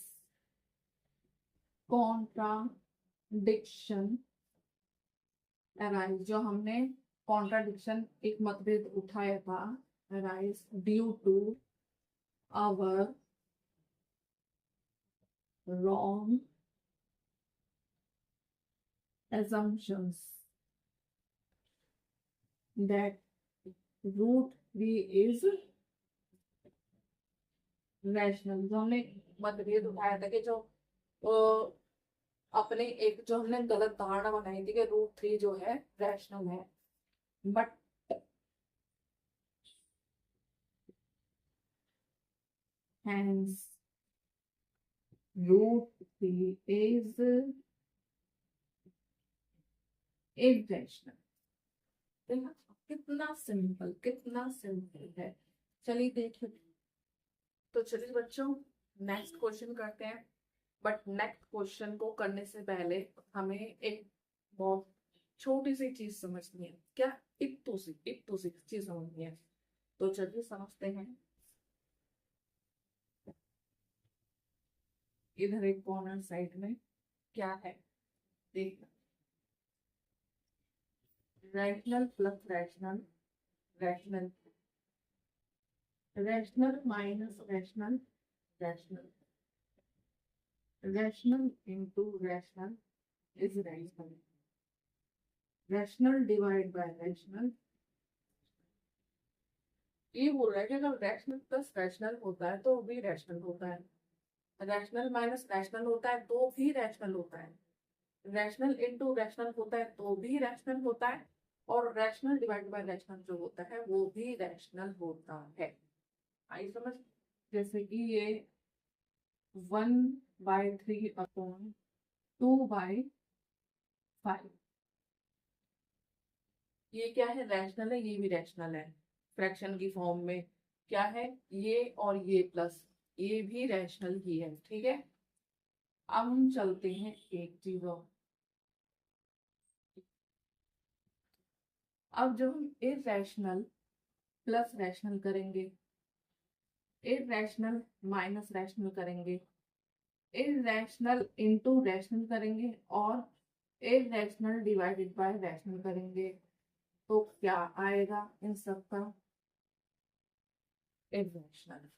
contradiction arise, जो हमने कॉन्ट्राडिक्शन एक मतभेद उठाया था, arise due to our wrong assumptions that root 3 is rational। जो हमने मतभेद उठाया था कि जो अपने एक जो हमने गलत धारणा बनाई थी कि √3 जो है रैशनल है, बट hence √3 is irrational। देखा कितना सिंपल, कितना सिंपल है। चलिए देखिए, तो चलिए बच्चों नेक्स्ट क्वेश्चन करते हैं। बट नेक्स्ट क्वेश्चन को करने से पहले हमें एक बहुत छोटी सी चीज समझनी है। क्या? इतू सी चीज समझनी है। तो चलिए समझते हैं। इधर एक कॉर्नर साइड में क्या है देखना। Rational plus rational, rational, rational minus rational, rational, rational into rational is rational, rational divide by rational. ये बोल रहा है कि अगर रैशनल प्लस रैशनल होता है तो भी रैशनल होता है, रैशनल माइनस रैशनल होता है तो भी रैशनल होता है, रैशनल इनटू रैशनल होता है तो भी रैशनल होता है, और रैशनल डिवाइड बाय रैशनल जो होता है वो भी रैशनल होता है। आई समझ? जैसे कि ये 1/3/2/5, ये क्या है? रैशनल है, ये भी रैशनल है। फ्रैक्शन की फॉर्म में क्या है? ये और ये प्लस, ये भी रैशनल ही है। ठीक है, अब हम चलते हैं एक चीज और। अब जब हम इरैशनल प्लस रैशनल करेंगे, इरैशनल माइनस रैशनल करेंगे, इरैशनल इनटू रैशनल करेंगे, और इरैशनल डिवाइडेड बाय रैशनल करेंगे, तो क्या आएगा इन सब का? इरैशनल।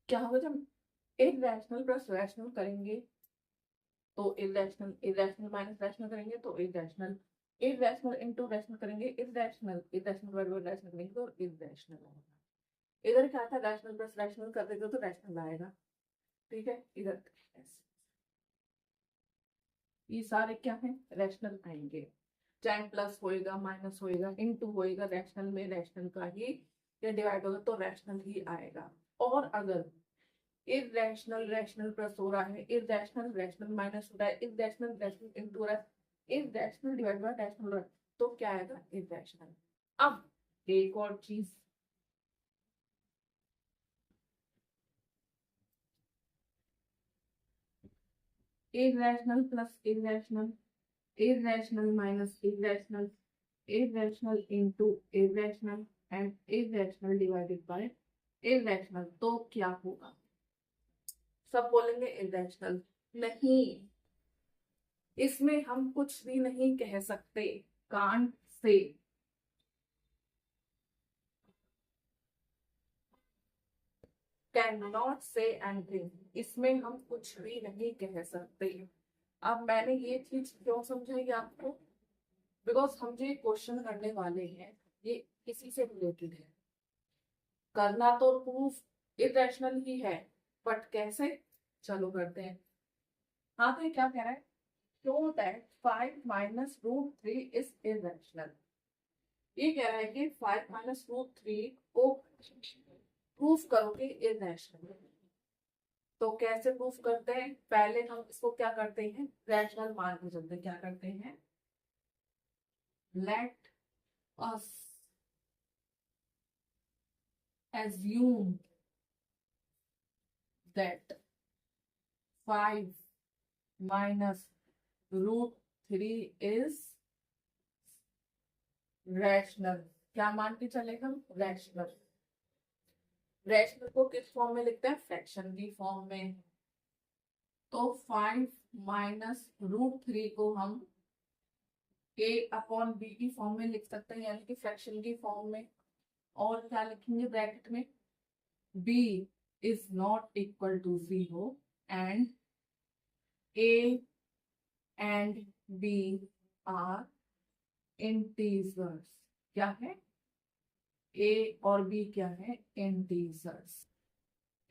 क्या होगा जब इरैशनल प्लस रैशनल करेंगे? तो इरैशनल, इरैशनल माइनस रैशनल करेंगे तो इरैशनल, इरैशनल इनटू रैशनल करेंगे irrational, irrational divided by rational करेंगे तो इरैशनल होगा। इधर क्या था? रैशनल प्लस रैशनल कर देते तो रैशनल आएगा। ठीक है, इधर ये सारे क्या है? रैशनल आएंगे। चाहे प्लस होएगा, माइनस होएगा, इनटू होएगा, रैशनल में रैशनल का ही या डिवाइड होगा तो रैशनल ही आएगा। और अगर इरैशनल रैशनल प्लस हो रहा है, इरैशनल रैशनल माइनस हो रहा है, इरैशनल रैशनल इनटू हो रहा है, इरैशनल डिवाइड बाय रैशनल हो रहा है, तो क्या आएगा? इरैशनल। अब एक और चीज, irrational plus irrational, irrational minus irrational, irrational into irrational and irrational divided by irrational, तो क्या होगा? सब बोलेंगे irrational। नहीं, इसमें हम कुछ भी नहीं कह सकते। Can't say, can not say anything, इसमें हम कुछ भी नहीं कह सकते। अब मैंने ये चीज क्यों समझाई आपको? बिकॉज हम जो क्वेश्चन करने वाले हैं ये इसी से रिलेटेड है। करना तो प्रूफ इरेशनल ही है, बट कैसे? चलो करते हैं। हाँ, तो ये क्या कह रहा है? Show that 5 minus √3 is irrational. ये कह रहा है कि 5 माइनस √3 को प्रूफ करोगे इरेशनल। तो कैसे प्रूफ करते हैं? पहले हम इसको क्या करते हैं? रैशनल मान के चलते। क्या करते हैं? Let us assume that 5 minus √3 is rational. क्या मान के चले हम? रैशनल। रैशनल को किस फॉर्म में लिखते हैं? फ्रैक्शन की फॉर्म में। तो 5 माइनस √3 को हम a/b की फॉर्म में लिख सकते हैं, यानी कि फ्रैक्शन की फॉर्म में। और क्या लिखेंगे ब्रैकेट में? b is not equal to 0 and a and b are integers. क्या है? a और b क्या है? इंटीजर्स।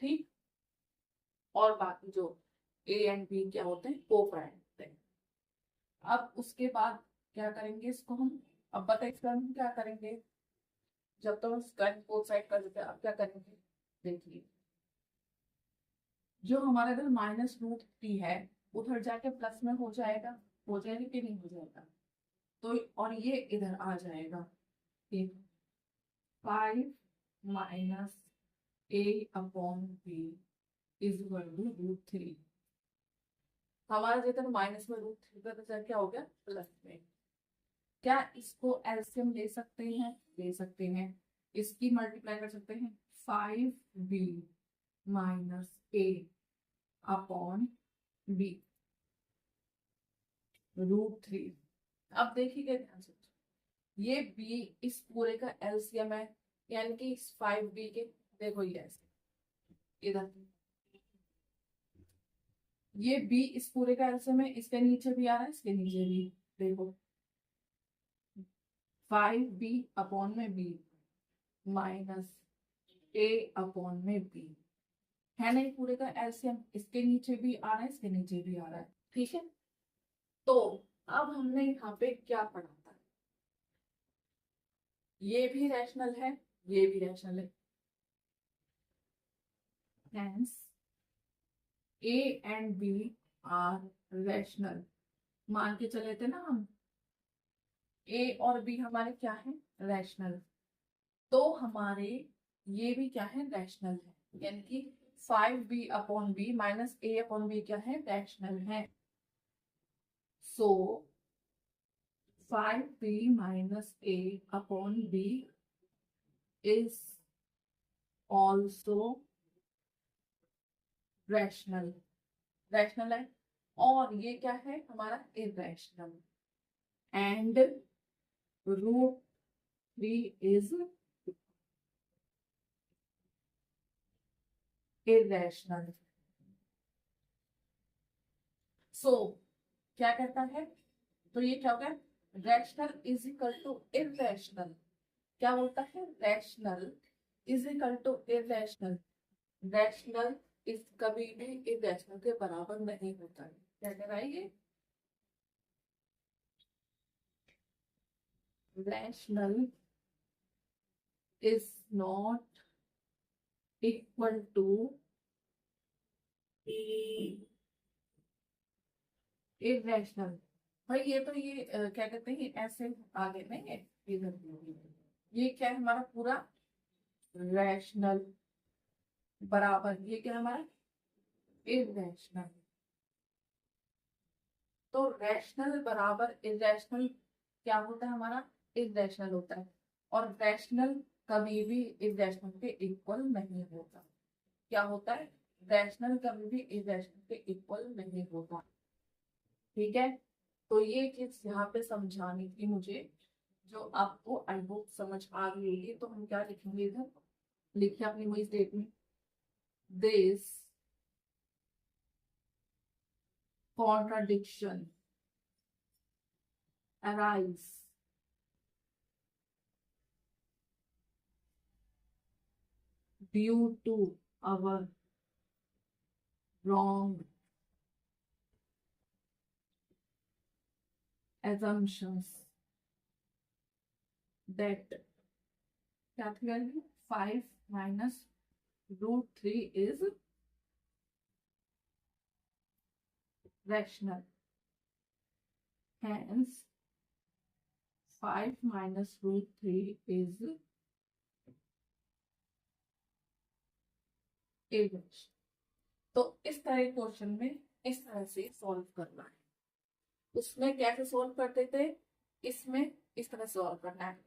ठीक। और बाकी जो ए एंड बी क्या होते हैं, कोफैक्ट होते हैं। अब उसके बाद क्या करेंगे इसको हम, अब बताइए इसका हम क्या करेंगे, जब तो हम स्क्वायर बोथ साइड कर देते हैं, अब क्या करेंगे देखिए, जो हमारा इधर -√3 है उधर जाके प्लस में हो जाएगा, हो जाएगा कि नहीं हो जाएगा, तो और ये इधर आ जाएगा, 5 minus a/b is equal to √3। हमारा जिधर माइनस में √3 का तो क्या हो गया प्लस में। क्या इसको एलसीएम ले सकते हैं, ले सकते हैं, इसकी मल्टीप्लाई कर सकते हैं, 5b माइनस a/b √3। अब देखिए ध्यान से, ये b इस पूरे का एलसीएम है, यानी कि इस 5b के, देखो ये ऐसे इधर, ये b इस पूरे का एलसीएम है, इसके नीचे भी आ रहा है, इसके नीचे भी, देखो 5b/b माइनस a/b है नहीं पूरे का एलसीएम, इसके नीचे भी आ रहा है, इसके नीचे भी आ रहा है, ठीक है। तो अब हमने यहाँ पे क्या पढ़ा था, ये भी रैशनल है, ये भी रैशनल है, hence a and b are rational. मान के चले थे ना हम, a और b हमारे क्या है, रैशनल, तो हमारे ये भी क्या है, रैशनल है, यानी कि 5b/b माइनस a/b क्या है, रैशनल है। So 5b minus a/b is also rational, rational है, और ये क्या है हमारा, irrational, and √3 is irrational. So क्या कहता है, तो ये क्या होगा, rational is equal to irrational, क्या बोलता है, rational is equal to irrational, rational is कभी भी इरैशनल के बराबर नहीं होता है। क्या कह रहा है ये, rational is not equal to irrational. भाई ये तो ये क्या कहते हैं, ये ऐसे आगे नहीं है, ये क्या है हमारा पूरा रैशनल बराबर, ये क्या है हमारा इरैशनल। तो रैशनल बराबर इरैशनल क्या होता है हमारा, इरैशनल होता है, और रैशनल कभी भी इरैशनल के इक्वल नहीं होता। क्या होता है, रैशनल कभी भी इरैशनल के इक्वल नहीं होता, ठीक है। तो ये चीज यहाँ पे समझानी थी मुझे, जो आपको आई होप समझ आ गई होगी। तो हम क्या लिखेंगे इधर, लिखिए अपनी वही statement, this contradiction arise due to our wrong assumptions that क्या थी value, 5 minus √3 is rational, hence 5 minus √3 is irrational। तो इस तरह क्वेश्चन में इस तरह से सॉल्व करना है, उसमें कैसे सॉल्व करते थे, इसमें इस तरह सॉल्व करना है,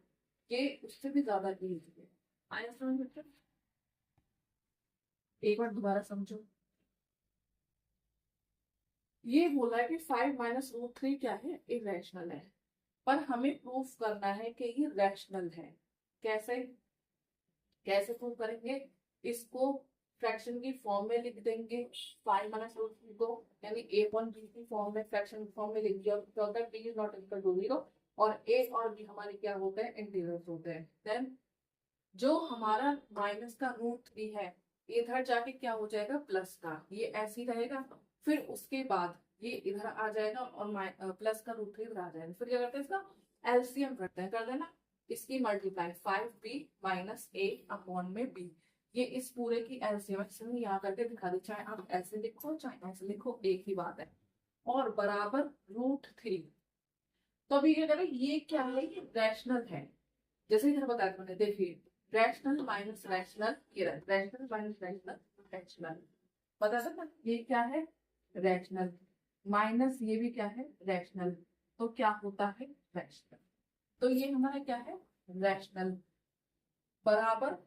ये उससे भी ज्यादा इजी है। आया समझ बच्चों, एक बार दोबारा समझो, ये बोला है कि 5 माइनस √3 क्या है, इरेशनल है, पर हमें प्रूफ करना है कि ये रैशनल है। कैसे, कैसे प्रूव करेंगे, इसको फ्रैक्शन की फॉर्म में लिख देंगे, 5 माइनस √3 को, यानी a/b की फॉर्म में, फ्रैक्शन फॉर्म में लिख दिया, क्या होता है, b is not equal to 0, और a और b हमारे क्या होते हैं, इंटीजर्स होते हैं। देन जो हमारा माइनस का √3 है इधर जाके क्या हो जाएगा प्लस का, ये ऐसे ही रहेगा। फिर उसके बाद ये इधर आ जाएगा और प्लस का रूट 3 इधर आ जाएगा। फिर क्या करते हैं इसका एलसीएम करते हैं, कर देना। इसकी multiply 5b minus a upon में b, ये इस पूरे की एलसीएम है। यहाँ करके दिखा दे, चाहे आप ऐसे लिखो चाहे ऐसे लिखो, एक ही बात है। और बराबर रूट 3। तो अभी क्या करें, ये क्या है, ये रैशनल है। जैसे इधर बताया था मैंने, देखिए रैशनल माइनस रैशनल, ये रैशनल माइनस रैशनल, रैशनल पता था ना, ये क्या है रैशनल, माइनस ये भी क्या है रैशनल, तो क्या होता है रैशनल। तो ये हमारा क्या है रैशनल, बराबर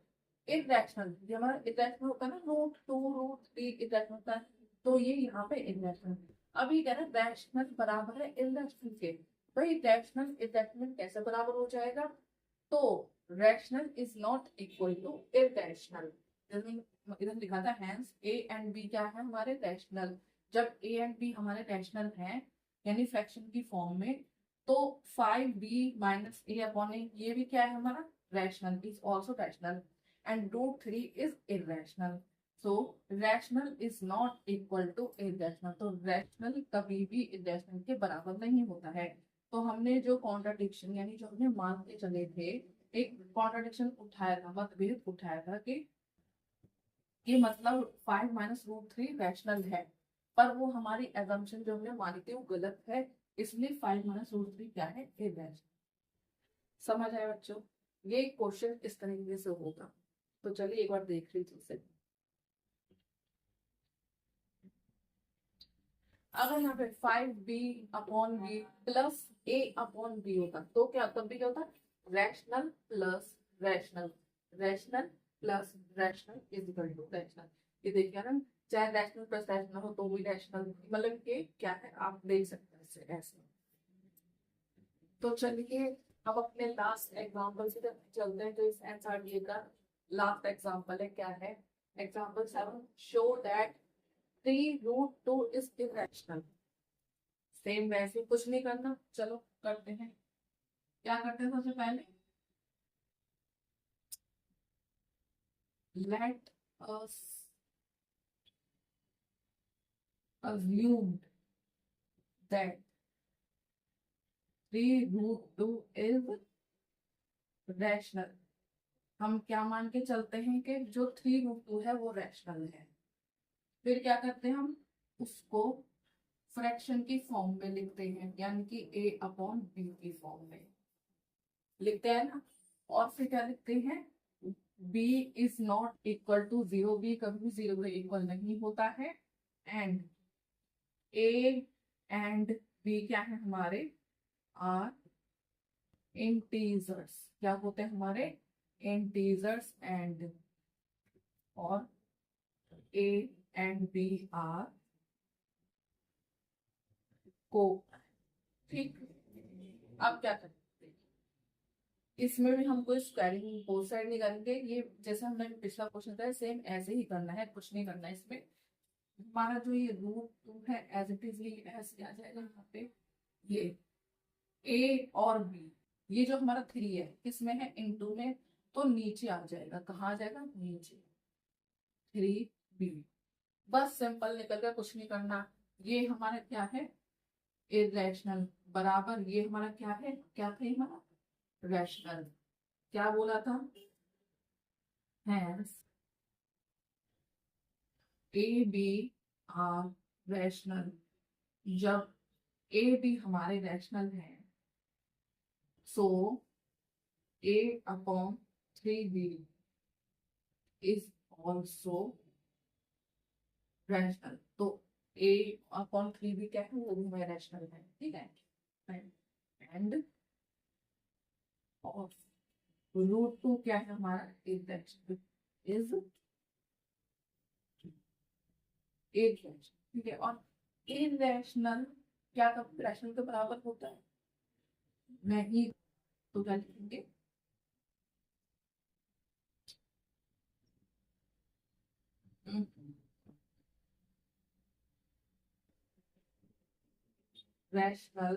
इरेशनल। ये हमारा इरेशनल होता है ना, रूट 2 रूट 3 इरेशनल होता है, तो ये यहाँ पे इरेशनल। अभी कह रहे हैं रैशनल बराबर है इरेशनल के। भाई रैशनल इरेशनल कैसे बराबर हो जाएगा, तो rational is not equal to irrational. इधर लिखा था हैंस ए एंड बी क्या है हमारे रैशनल। जब ए एंड बी हमारे रैशनल हैं यानी फ्रैक्शन की फॉर्म में, तो 5b माइनस ए अपॉन ए ये भी क्या है हमारा rational, is also rational, and root 3 is irrational. So rational is not equal to irrational. तो rational कभी भी irrational के बराबर नहीं होता है। तो हमने जो कॉन्ट्राडिक्शन यानी जो हमने मानते चले थे, एक कॉन्ट्राडिक्शन उठाया था, मतभेद उठाया था कि मतलब 5 माइनस रूट 3 रैशनल है, पर वो हमारी एजम्पशन जो हमने मानी थी वो गलत है, इसलिए 5 माइनस रूट 3 क्या है इरेशनल। समझ आया बच्चों, ये क्वेश्चन इस तरीके से होगा। तो चलिए एक बार देख लीजिए इसे। अगर यहाँ पे 5b upon B plus a upon B होता तो क्या, तब भी क्या होता rational plus rational, rational plus rational is equal to rational. ये देखिए ना, चाहे रैशनल प्लस रैशनल हो तो भी रैशनल, मतलब ये क्या है आप देख सकते हैं इसे ऐसे। तो चलिए अब अपने लास्ट एग्जाम्पल की तरफ चलते हैं। तो इस एनसीईआरटी का लास्ट एग्जाम्पल है, क्या है example 7, show that 3√2 is irrational. Same वैसे कुछ नहीं करना, चलो करते हैं। क्या करते हैं सबसे पहले, let us assume that 3√2 is rational। हम क्या मान के चलते हैं कि जो 3√2 है वो रैशनल है। फिर क्या करते हैं हम उसको फ्रैक्शन की फॉर्म में लिखते हैं, यानी कि a अपॉन बी की फॉर्म में लिखते हैं ना। और फिर क्या लिखते हैं, b is not equal to 0, b कभी भी 0 के इक्वल नहीं होता है। एंड a एंड b क्या है हमारे आर इंटीजर्स, क्या होते हैं हमारे इंटीजर्स। एंड और a एंड b आर को, ठीक। अब क्या करें, इसमें भी हम कोई स्क्वायरिंग बोथ साइड नहीं करेंगे, ये जैसे हमने पिछला क्वेश्चन था सेम ऐसे ही करना है, कुछ नहीं करना है इसमें। हमारा जो ये रूट 2 है एज इट इज ये ऐसे आ जाएगा यहाँ पे, ये ए और बी, ये जो हमारा 3 है किसमें है इनटू में, तो नीचे आ जाएगा, कहाँ आ जाएगा नीचे 3b। बस सिंपल निकल गया, कुछ नहीं करना। ये हमारा क्या है इरेशनल, बराबर ये हमारा क्या था हमारा रैशनल। क्या बोला था, hence a B are rational. जब ए बी हमारे रैशनल है, so a upon 3b is also rational. तो a अपॉन 3b क्या है, वो भी हमारे रैशनल है, ठीक है। एंड ऑफ √2 क्या है हमारा इज एक रैशनल, ठीक है। और इरेशनल क्या कब रैशनल के बराबर होता है नहीं, तो क्या लिखेंगे rational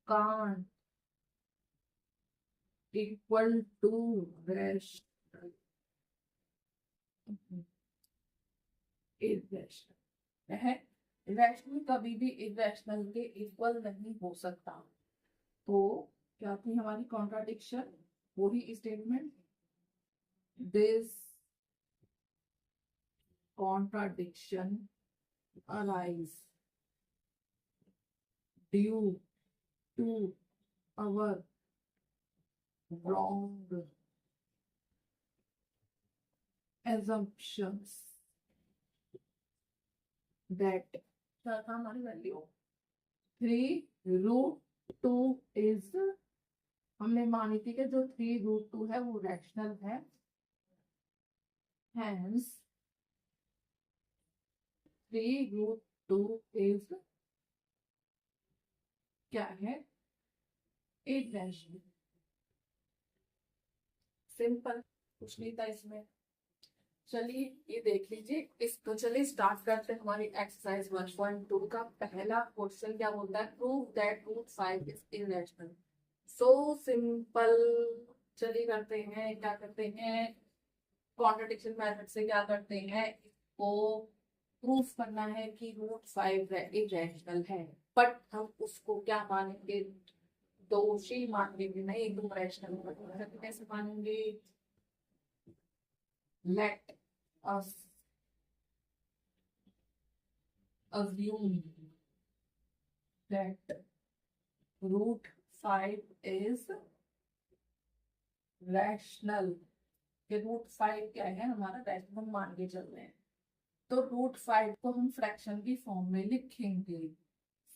can't equal to rational, irrational है। रैशनल कभी भी इरेशनल के इक्वल नहीं हो सकता। तो क्या थी हमारी कॉन्ट्राडिक्शन? वही statement, this contradiction arise due to our wrong assumptions that क्या था हमारी वैल्यू 3√2 इज, हमने मानी थी कि जो 3√2 है वो रैशनल है, hence 3√2 इज क्या है? इरेशनल। सिंपल, कुछ नहीं था इसमें। चलिए ये देख लीजिए इस, तो चलिए स्टार्ट करते हैं हमारी एक्सरसाइज 1.2 का। पहला क्वेश्चन क्या बोलता है? Prove that √5 is irrational. So simple. चलिए करते हैं, क्या करते हैं, कॉन्ट्रडिक्शन मेथड से क्या करते हैं, इसको प्रूफ करना है कि √5 इरेशनल है। बट हम उसको क्या मानेंगे? दोषी मानेंगे, नहीं तुम रैशनल कैसे मानेंगे? Let us assume that √5 is rational। कि √5 क्या है हमारा? रैशनल मान के चल रहे हैं। तो √5 को हम फ्रैक्शन की फॉर्म में लिखेंगे।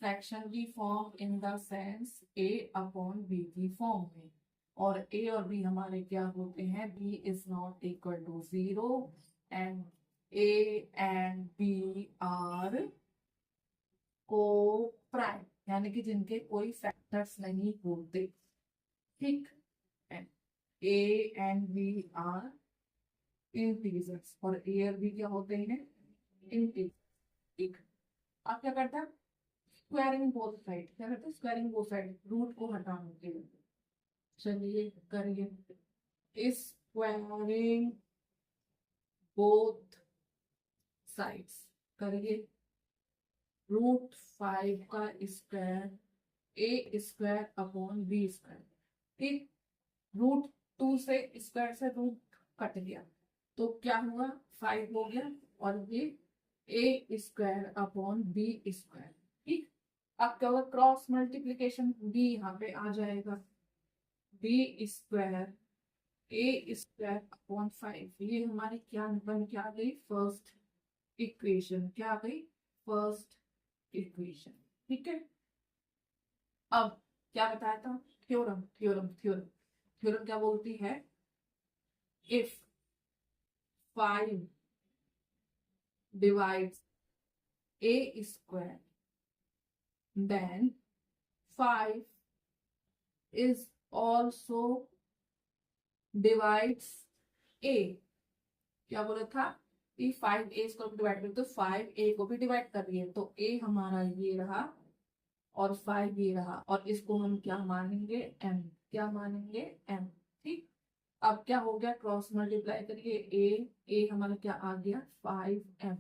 फ्रैक्शन की form in the sense a/b की फॉर्म में। और a और b हमारे क्या होते हैं? b is not equal to 0 and a and b are coprime, यानी कि जिनके कोई फैक्टर्स नहीं होते। ठीक, a and b are integers और a और b क्या होते हैं? इंटीजर। आप क्या करते हैं? Squaring both side. क्या करते हैं? स्क्वायरिंग बोथ साइड, रूट को हटाने के लिए। चलिए करिए स्क्वायरिंग बोथ साइड्स। करिए √5 का स्क्वायर a² / b²। ठीक, √2 से स्क्वायर से रूट कट गया तो क्या हुआ? 5 हो गया और ये a² / b²। ठीक, अब क्या होगा? क्रॉस मल्टीप्लीकेशन, b यहाँ पे आ जाएगा, b² a² / 5। ये हमारी क्या बन के आ गई? First equation. क्या आ गई? First equation. ठीक है, अब क्या बताया था? थ्योरम थ्योरम थ्योरम थ्योरम क्या बोलती है? If 5 divides a², then 5 is also divides a। क्या बोला था? कि 5a को डिवाइड कर, तो 5a को भी डिवाइड कर रही है, तो a हमारा ये रहा और 5 ये रहा, और इसको हम क्या मानेंगे? m। क्या मानेंगे? m। ठीक, अब क्या हो गया? क्रॉस मल्टीप्लाई करिए, a हमारा क्या आ गया? 5m।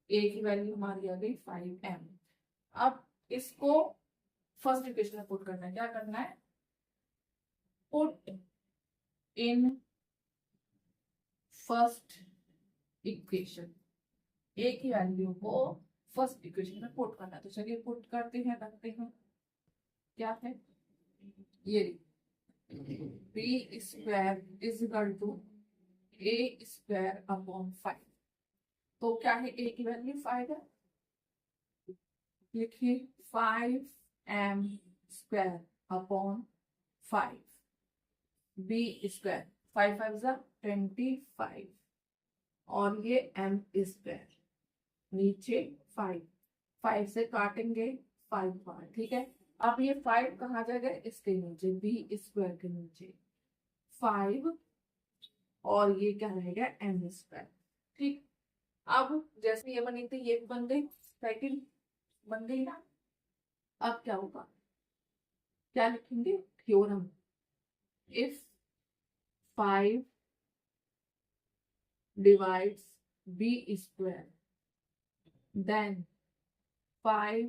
a की वैल्यू हमारी आ गई 5m। अब इसको फर्स्ट इक्वेशन में पुट करना है। क्या करना है? Put in first equation. a की वैल्यू को फर्स्ट इक्वेशन में पुट करना है। तो चलिए पुट करते हैं, रखते हैं। क्या है ये? b² is equal to a² / 5। तो क्या है? a की वैल्यू 5 है, लिखिए 5m² / 5। b², 5 5 25 और ये m², नीचे 5, 5 से काटेंगे 5 बार। ठीक है, अब ये 5 कहाँ जाएगा? इसके नीचे, b² के नीचे 5, और ये क्या रहेगा? m²। ठीक, अब जैसे ये बनी थी ये बन गई, सेकंड बन गई ना। अब क्या होगा? क्या लिखेंगे? Theorem. If 5 divides b square, then 5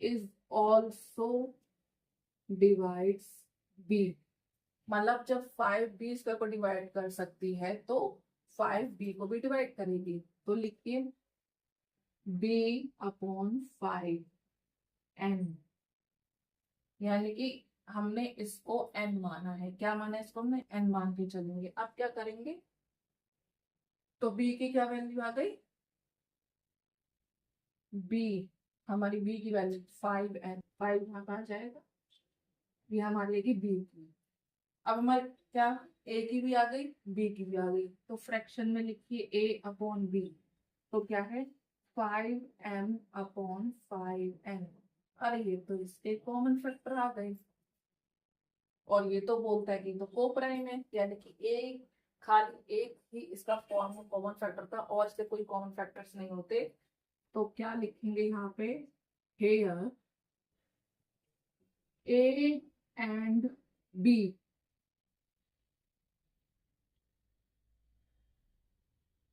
is also divides b। मतलब जब 5 b स्क्वायर को डिवाइड कर सकती है तो 5 b को भी डिवाइड करेगी। तो लिखिए b अपॉन 5n, यानी कि हमने इसको n माना है। क्या माना है इसको हमने? n मान के चलेंगे। अब क्या करेंगे? तो b की क्या वैल्यू आ गई? b, हमारी b की वैल्यू 5n, 5 यहाँ कहाँ जाएगा? ये हमारी आएगी b की। अब हमारे क्या a की भी आ गई, b की भी आ गई, तो फ्रैक्शन में लिखिए a अपॉन b। तो क्या है? 5m upon 5n। अरे ये तो इसके कॉमन फैक्टर आ गए। और ये तो बोलता है कि तो को प्राइम है, यानी कि एक खाली एक ही इसका कॉमन फैक्टर था और इससे कोई कॉमन फैक्टर्स नहीं होते। तो क्या लिखेंगे यहाँ पे? Here A and B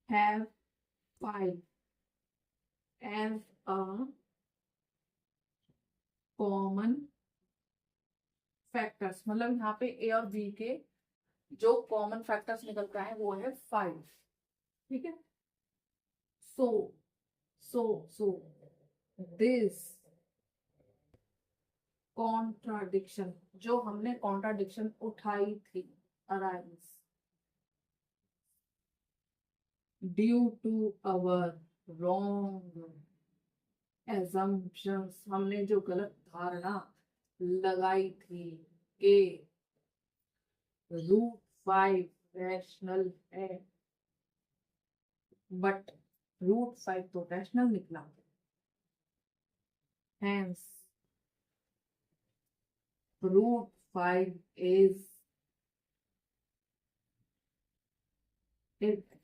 have 5 as a common factors. मतलब यहाँ पे ए और बी के जो कॉमन फैक्टर्स निकल के आए वो है 5। ठीक है। सो सो दिस कॉन्ट्राडिक्शन, जो हमने कॉन्ट्राडिक्शन उठाई थी, arise due to our wrong assumptions, हमने जो गलत धारणा लगाई थी कि √5 रैशनल है, बट √5 तो रैशनल निकला। Hence, √5 is irrational।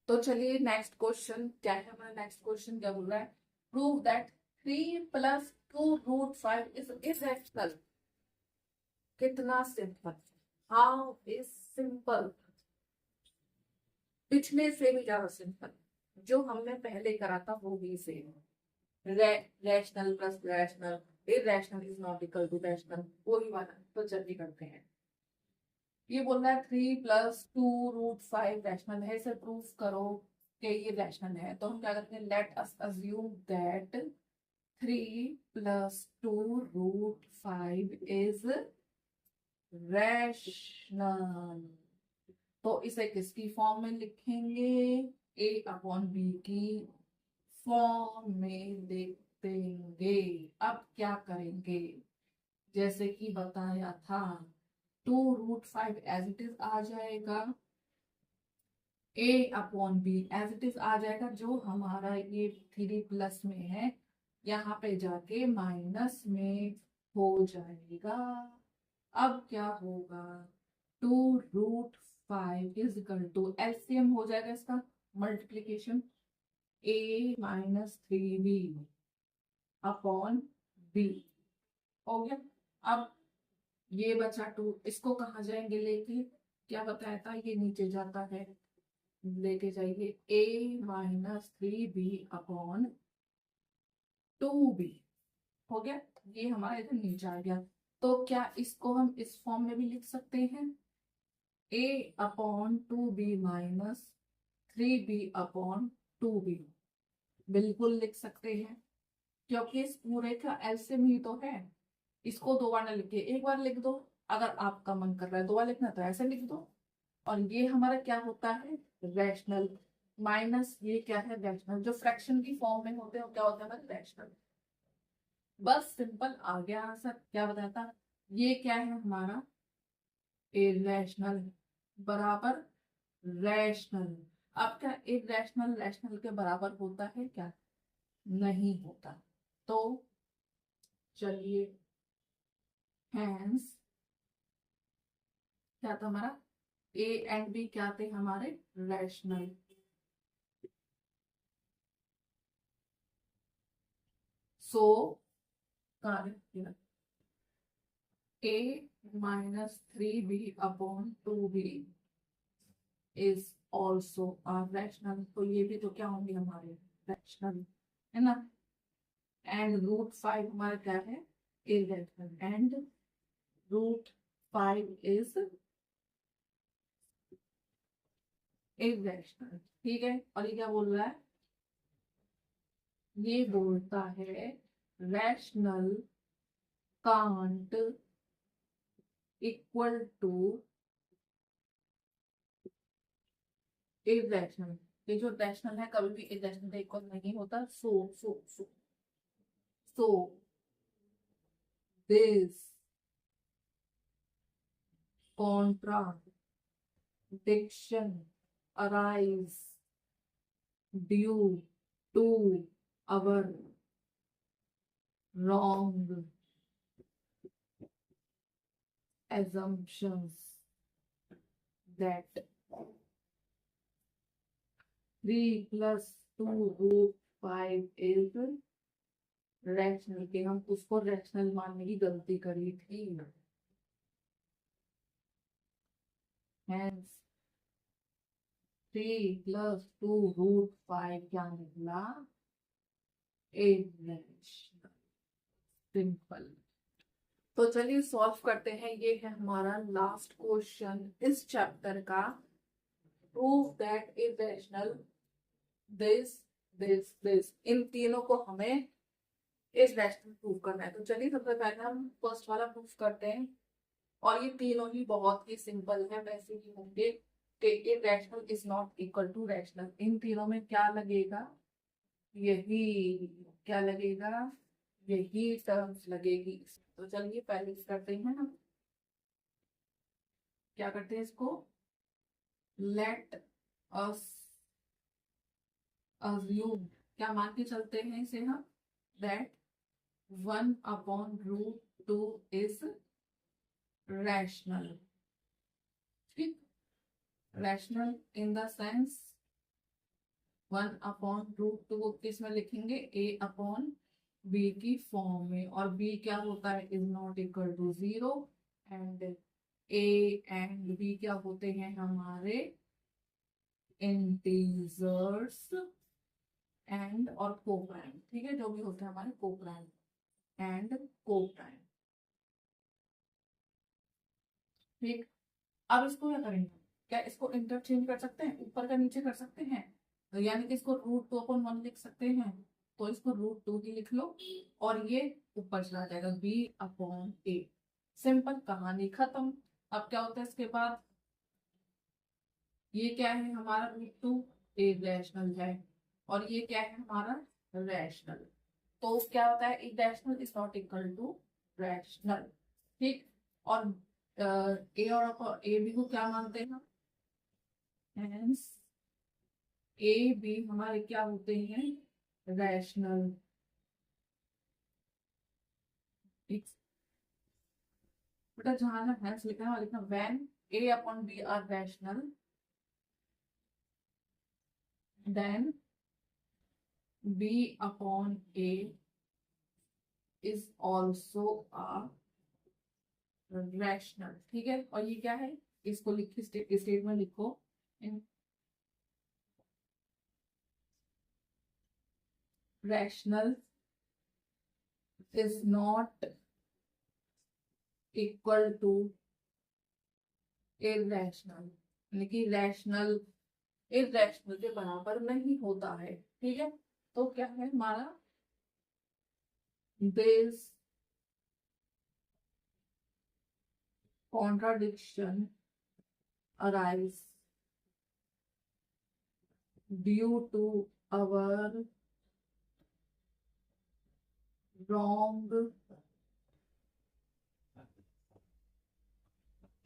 तो चलिए नेक्स्ट क्वेश्चन क्या है हमारा? नेक्स्ट क्वेश्चन क्या बोल रहा है? Prove that 3 + 2√5 is irrational. कितना सिंपल! How is simple? पिछले से भी ज्यादा सिंपल। जो हमने पहले करा था वो भी same. Rational plus rational, irrational is not equal to rational, वही वाला। तो जल्दी करते हैं। ये बोल रहा है 3 + 2√5 रैशनल है, इसे प्रूफ करो कि ये रैशनल है। तो हम क्या करते हैं? Let us assume that 3 + 2√5 is rational. तो इसे किसकी फॉर्म में लिखेंगे? a अपॉन बी की फॉर्म में लिख देंगे। अब क्या करेंगे? जैसे कि बताया था, 2√5 एज इट इज आ जाएगा, a upon b as it is आ जाएगा। जो हमारा ये 3 में है यहाँ पे जाके माइनस में हो जाएगा। अब क्या होगा? 2√5 इज इक्वल टू एलसीएम हो जाएगा इसका, multiplication a - 3b upon b हो गया। अब ये बचा 2, इसको कहाँ जाएंगे लेके? क्या बताया था? ये नीचे जाता है, लेके जाइए a - 3b अपॉन 2b। हो गया। ये हमारा इधर नीचे आ गया। तो क्या इसको हम इस फॉर्म में भी लिख सकते हैं? a upon 2b minus 3b upon 2b। बिल्कुल लिख सकते हैं, क्योंकि इस पूरे का एलसीएम ही तो है। इसको 2 बार ना लिखिए, एक बार लिख दो। अगर आपका मन कर रहा है 2 बार लिखना तो ऐसे लिख दो। और ये हमारा क्या होता है? रैशनल। माइनस ये क्या है? रैशनल। जो फ्रैक्शन की फॉर्म में होते हैं वो क्या होता है? हमारे रैशनल। बस सिंपल आ गया आंसर। क्या बताया था? ये क्या है हमारा? इरेशनल बराबर रैशनल। अब क्या इरेशनल रैशनल के बराबर होता है क्या? नहीं होता। तो चलिए, हैंस क्या था हमारा? ए एंड बी क्या थे हमारे? रैशनल। सो कार्य ए -3b/2b is also a rational. तो ये भी तो क्या होंगे हमारे रैशनल, है ना। एंड √5 हमारा क्या है, इरेशनल। एंड √5 इज इरेशनल, ठीक है। और ये क्या बोल रहा है, ये बोलता है rational can't equal to irrational. ये जो रैशनल है कभी भी इरेशनल का इक्वल नहीं होता। So this contradiction arise due to our wrong assumptions that 3 + 2√5 is rational, के हम उसको रैशनल मानने की गलती करी थी। Hence 3 + 2√5 क्या निकला, इरेशनल। सिंपल। तो चलिए सॉल्व करते हैं। ये है हमारा लास्ट क्वेश्चन इस चैप्टर का। Prove that irrational this in तीनों को हमें इरेशनल प्रूव करना है। तो चलिए सबसे पहले हम फर्स्ट वाला प्रूव करते हैं। और ये तीनों ही बहुत ही सिंपल है, वैसे ही होंगे कि irrational is not equal to rational. इन तीनों में क्या लगेगा, यही क्या लगेगा, यही टर्म्स लगेगी। तो चलिए पहले करते हैं हम, क्या करते हैं इसको, लेट अस अज्यूम, क्या मान के चलते हैं इसे हम, दैट 1/√2 इज रैशनल। ठीक, रैशनल इन द सेंस 1/√2 किस में लिखेंगे, a/b की फॉर्म में। और b क्या होता है, is not equal to 0। And a and b क्या होते हैं हमारे इंटीजर्स एंड और कोप्राइम, ठीक है, जो भी होते हैं हमारे कोप्राइम एंड कोप्राइम। ठीक, अब इसको क्या करेंगे, क्या इसको इंटरचेंज कर सकते हैं, ऊपर का नीचे कर सकते हैं। तो यानी कि इसको √2/1 लिख सकते हैं, तो इसको √2 की लिख लो और ये ऊपर चला जाएगा b/a। सिंपल, कहानी खत्म। अब क्या होता है इसके बाद, ये क्या है हमारा √2 इरेशनल है और ये क्या है हमारा रैशनल। तो क्या होता है, irrational is not equal to rational. ठीक, और ए और ए बी को क्या मानते हैं हम, हेंस ए बी हमारे क्या होते हैं, रैशनल। बेटा जहां ना हेंस लिखना है वहां लिखना when a/b are rational then b/a is also a rational. ठीक है, और ये क्या है, इसको लिखिए, स्टेटमेंट लिखो, rational is not equal to irrational, यानी कि रैशनल इरेशनल के बराबर नहीं होता है। ठीक है, तो क्या है हमारा, this contradiction arise due to our wrong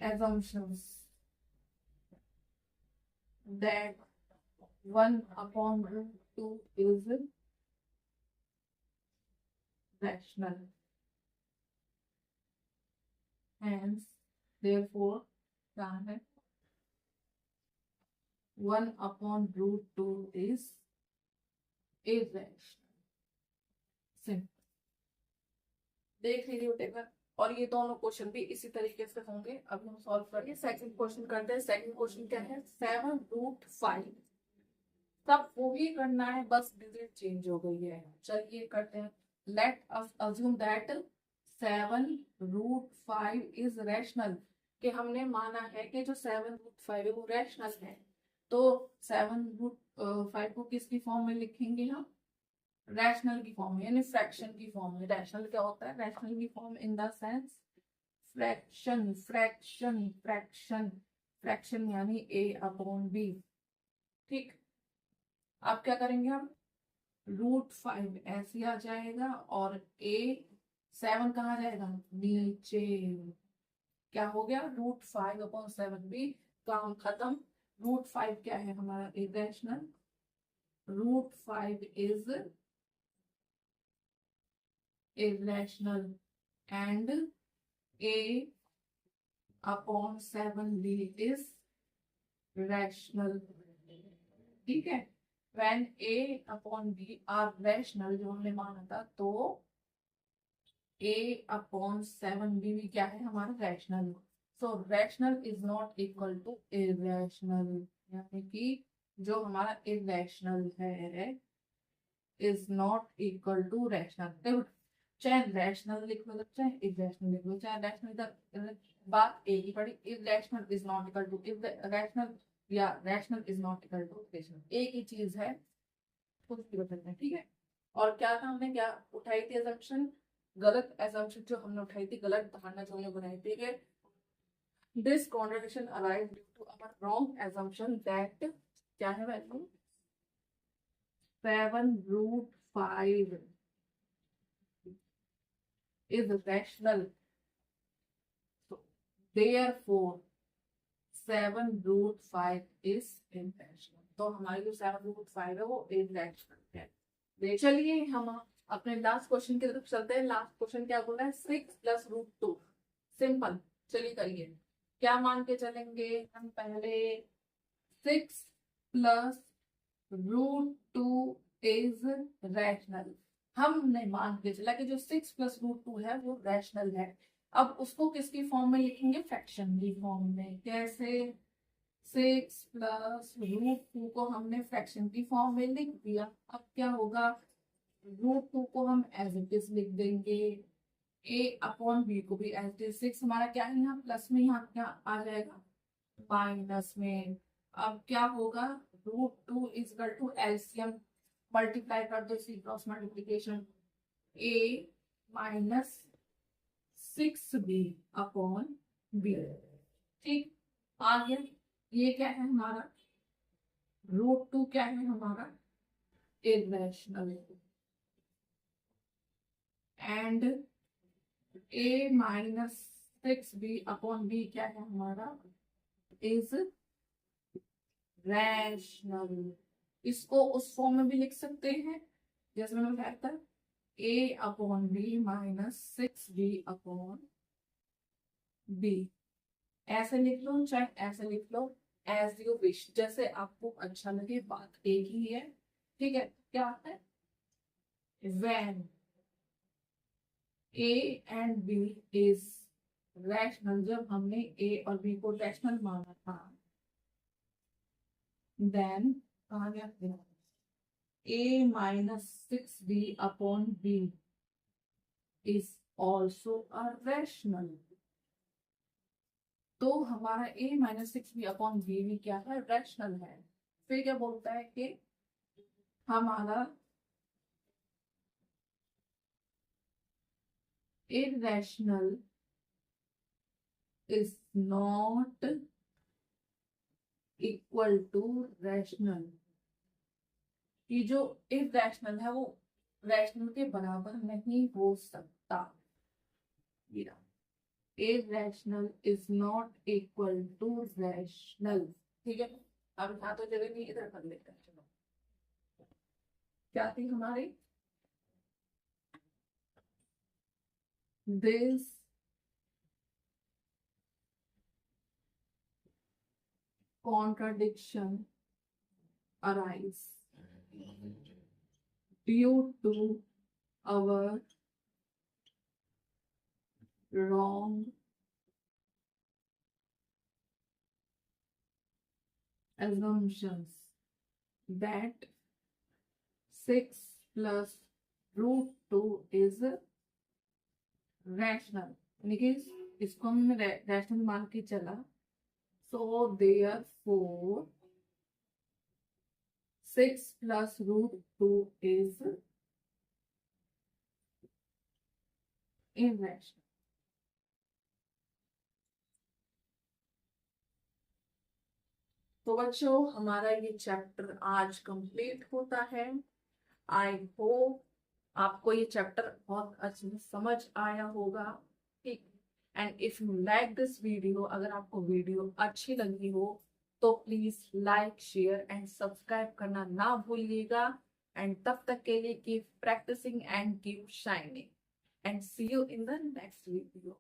assumptions that 1/√2 is rational. Hence, therefore, क्या है, 1/√2 is irrational. सिंपल, देख लीजिए टेबल। और ये दोनों क्वेश्चन भी इसी तरीके से होंगे। अब हम सॉल्व करेंगे। सेकंड क्वेश्चन करते हैं। सेकंड क्वेश्चन क्या है, 7√5। सब वही करना है, बस डिजिट चेंज हो गई है। चलिए करते हैं। Let us assume that 7√5 is rational, कि हमने माना है कि जो 7√5 है वो रैशनल है। तो 7√5 को किसकी फॉर्म में लिखेंगे हम, रैशनल की फॉर्म में, यानी फ्रैक्शन की फॉर्म में। रैशनल क्या होता है, रैशनल की form in the sense fraction, fraction, fraction, fraction यानी a/b। ठीक, अब क्या करेंगे हम, √5 ऐसे आ जाएगा और 7 कहाँ जाएगा, नीचे। क्या हो गया, √5/7b, काम खत्म। √5 क्या है हमारा, irrational. √5 is irrational and a/7b is rational। ठीक है, when a/b are rational जो हमने माना था, तो a/7b भी क्या है हमारा, rational. So rational is not equal to irrational, यानी कि जो हमारा इरेशनल है is not equal to rational. चाहे रैशनल लिख लो, चाहे इरेशनल लिख लो, चाहे रैशनल, बात एक ही पड़ी। Irrational is not equal to rational, या rational is not equal to irrational, एक ही चीज है, कुछ भी बदलना है। ठीक है, और क्या था, हमने क्या उठाई थी assumption, गलत assumption जो हमने उठाई थी, गलत धारणा जो हमने बनाई थी कि this contradiction arise due to our wrong assumption that क्या है value, 7√5 is rational, so therefore 7√5 is irrational। तो हमारी जो 7√5 है वो irrational है। चलिए हम अपने लास्ट क्वेश्चन की तरफ चलते हैं। लास्ट क्वेश्चन क्या बोल रहा है, 6 + √2। सिंपल, चलिए करिए। क्या मान के चलेंगे हम, पहले 6 + √2 इज रैशनल। हमने मान के चला कि जो 6 + √2 है वो रैशनल है। अब उसको किसकी फॉर्म में लिखेंगे, फ्रैक्शन की फॉर्म में। कैसे, 6 + √2 को हमने फ्रैक्शन की फॉर्म में लिख दिया। अब क्या होगा, √2 को हम एज इट इज लिख देंगे, a/b को भी एज इट इज। 6 हमारा क्या है यहाँ प्लस में, यहाँ क्या आ जाएगा माइनस में। अब क्या होगा, √2 is equal to LCM multiply कर दो, सी क्रॉस मल्टीप्लीकेशन, a - 6b/b। ठीक, आ गया। ये क्या है हमारा, √2 क्या है हमारा, इरेशनल, एंड a - 6b/b क्या है हमारा, इज रैशनल। इसको उस फॉर्म में भी लिख सकते हैं जैसे मैंने बताया था, a/b - 6b/b। ऐसे लिख लो चाहे ऐसे लिख लो, एज यू विश, जैसे आपको अच्छा लगे, बात एक ही है। ठीक है, क्या आता है, when a and b is rational, जब हमने a और b को रैशनल माना था, then कहा गया a - 6b/b is also a rational। तो हमारा a - 6b/b भी क्या है, रैशनल है। फिर क्या बोलता है कि हमारा irrational is not equal to rational, कि जो irrational है वो रैशनल के बराबर नहीं हो सकता। irrational is not equal to rational। ठीक है, अब यहाँ तो जगह नहीं, इधर कर लेते हैं। चलो, क्या थी हमारी, this contradiction arise due to our wrong assumptions that 6 plus root 2 is rational, यानी कि इसको हमने रैशनल मान के चला, so there four 6 plus root 2 is irrational. तो बच्चों हमारा ये चैप्टर आज कंप्लीट होता है। आई होप आपको ये चैप्टर बहुत अच्छे से समझ आया होगा, ठीक। And if you like this video, अगर आपको वीडियो अच्छी लगी हो तो please like, share and subscribe करना ना भूलिएगा। एंड तब तक के लिए keep practising and keep shining, and see you in the next video.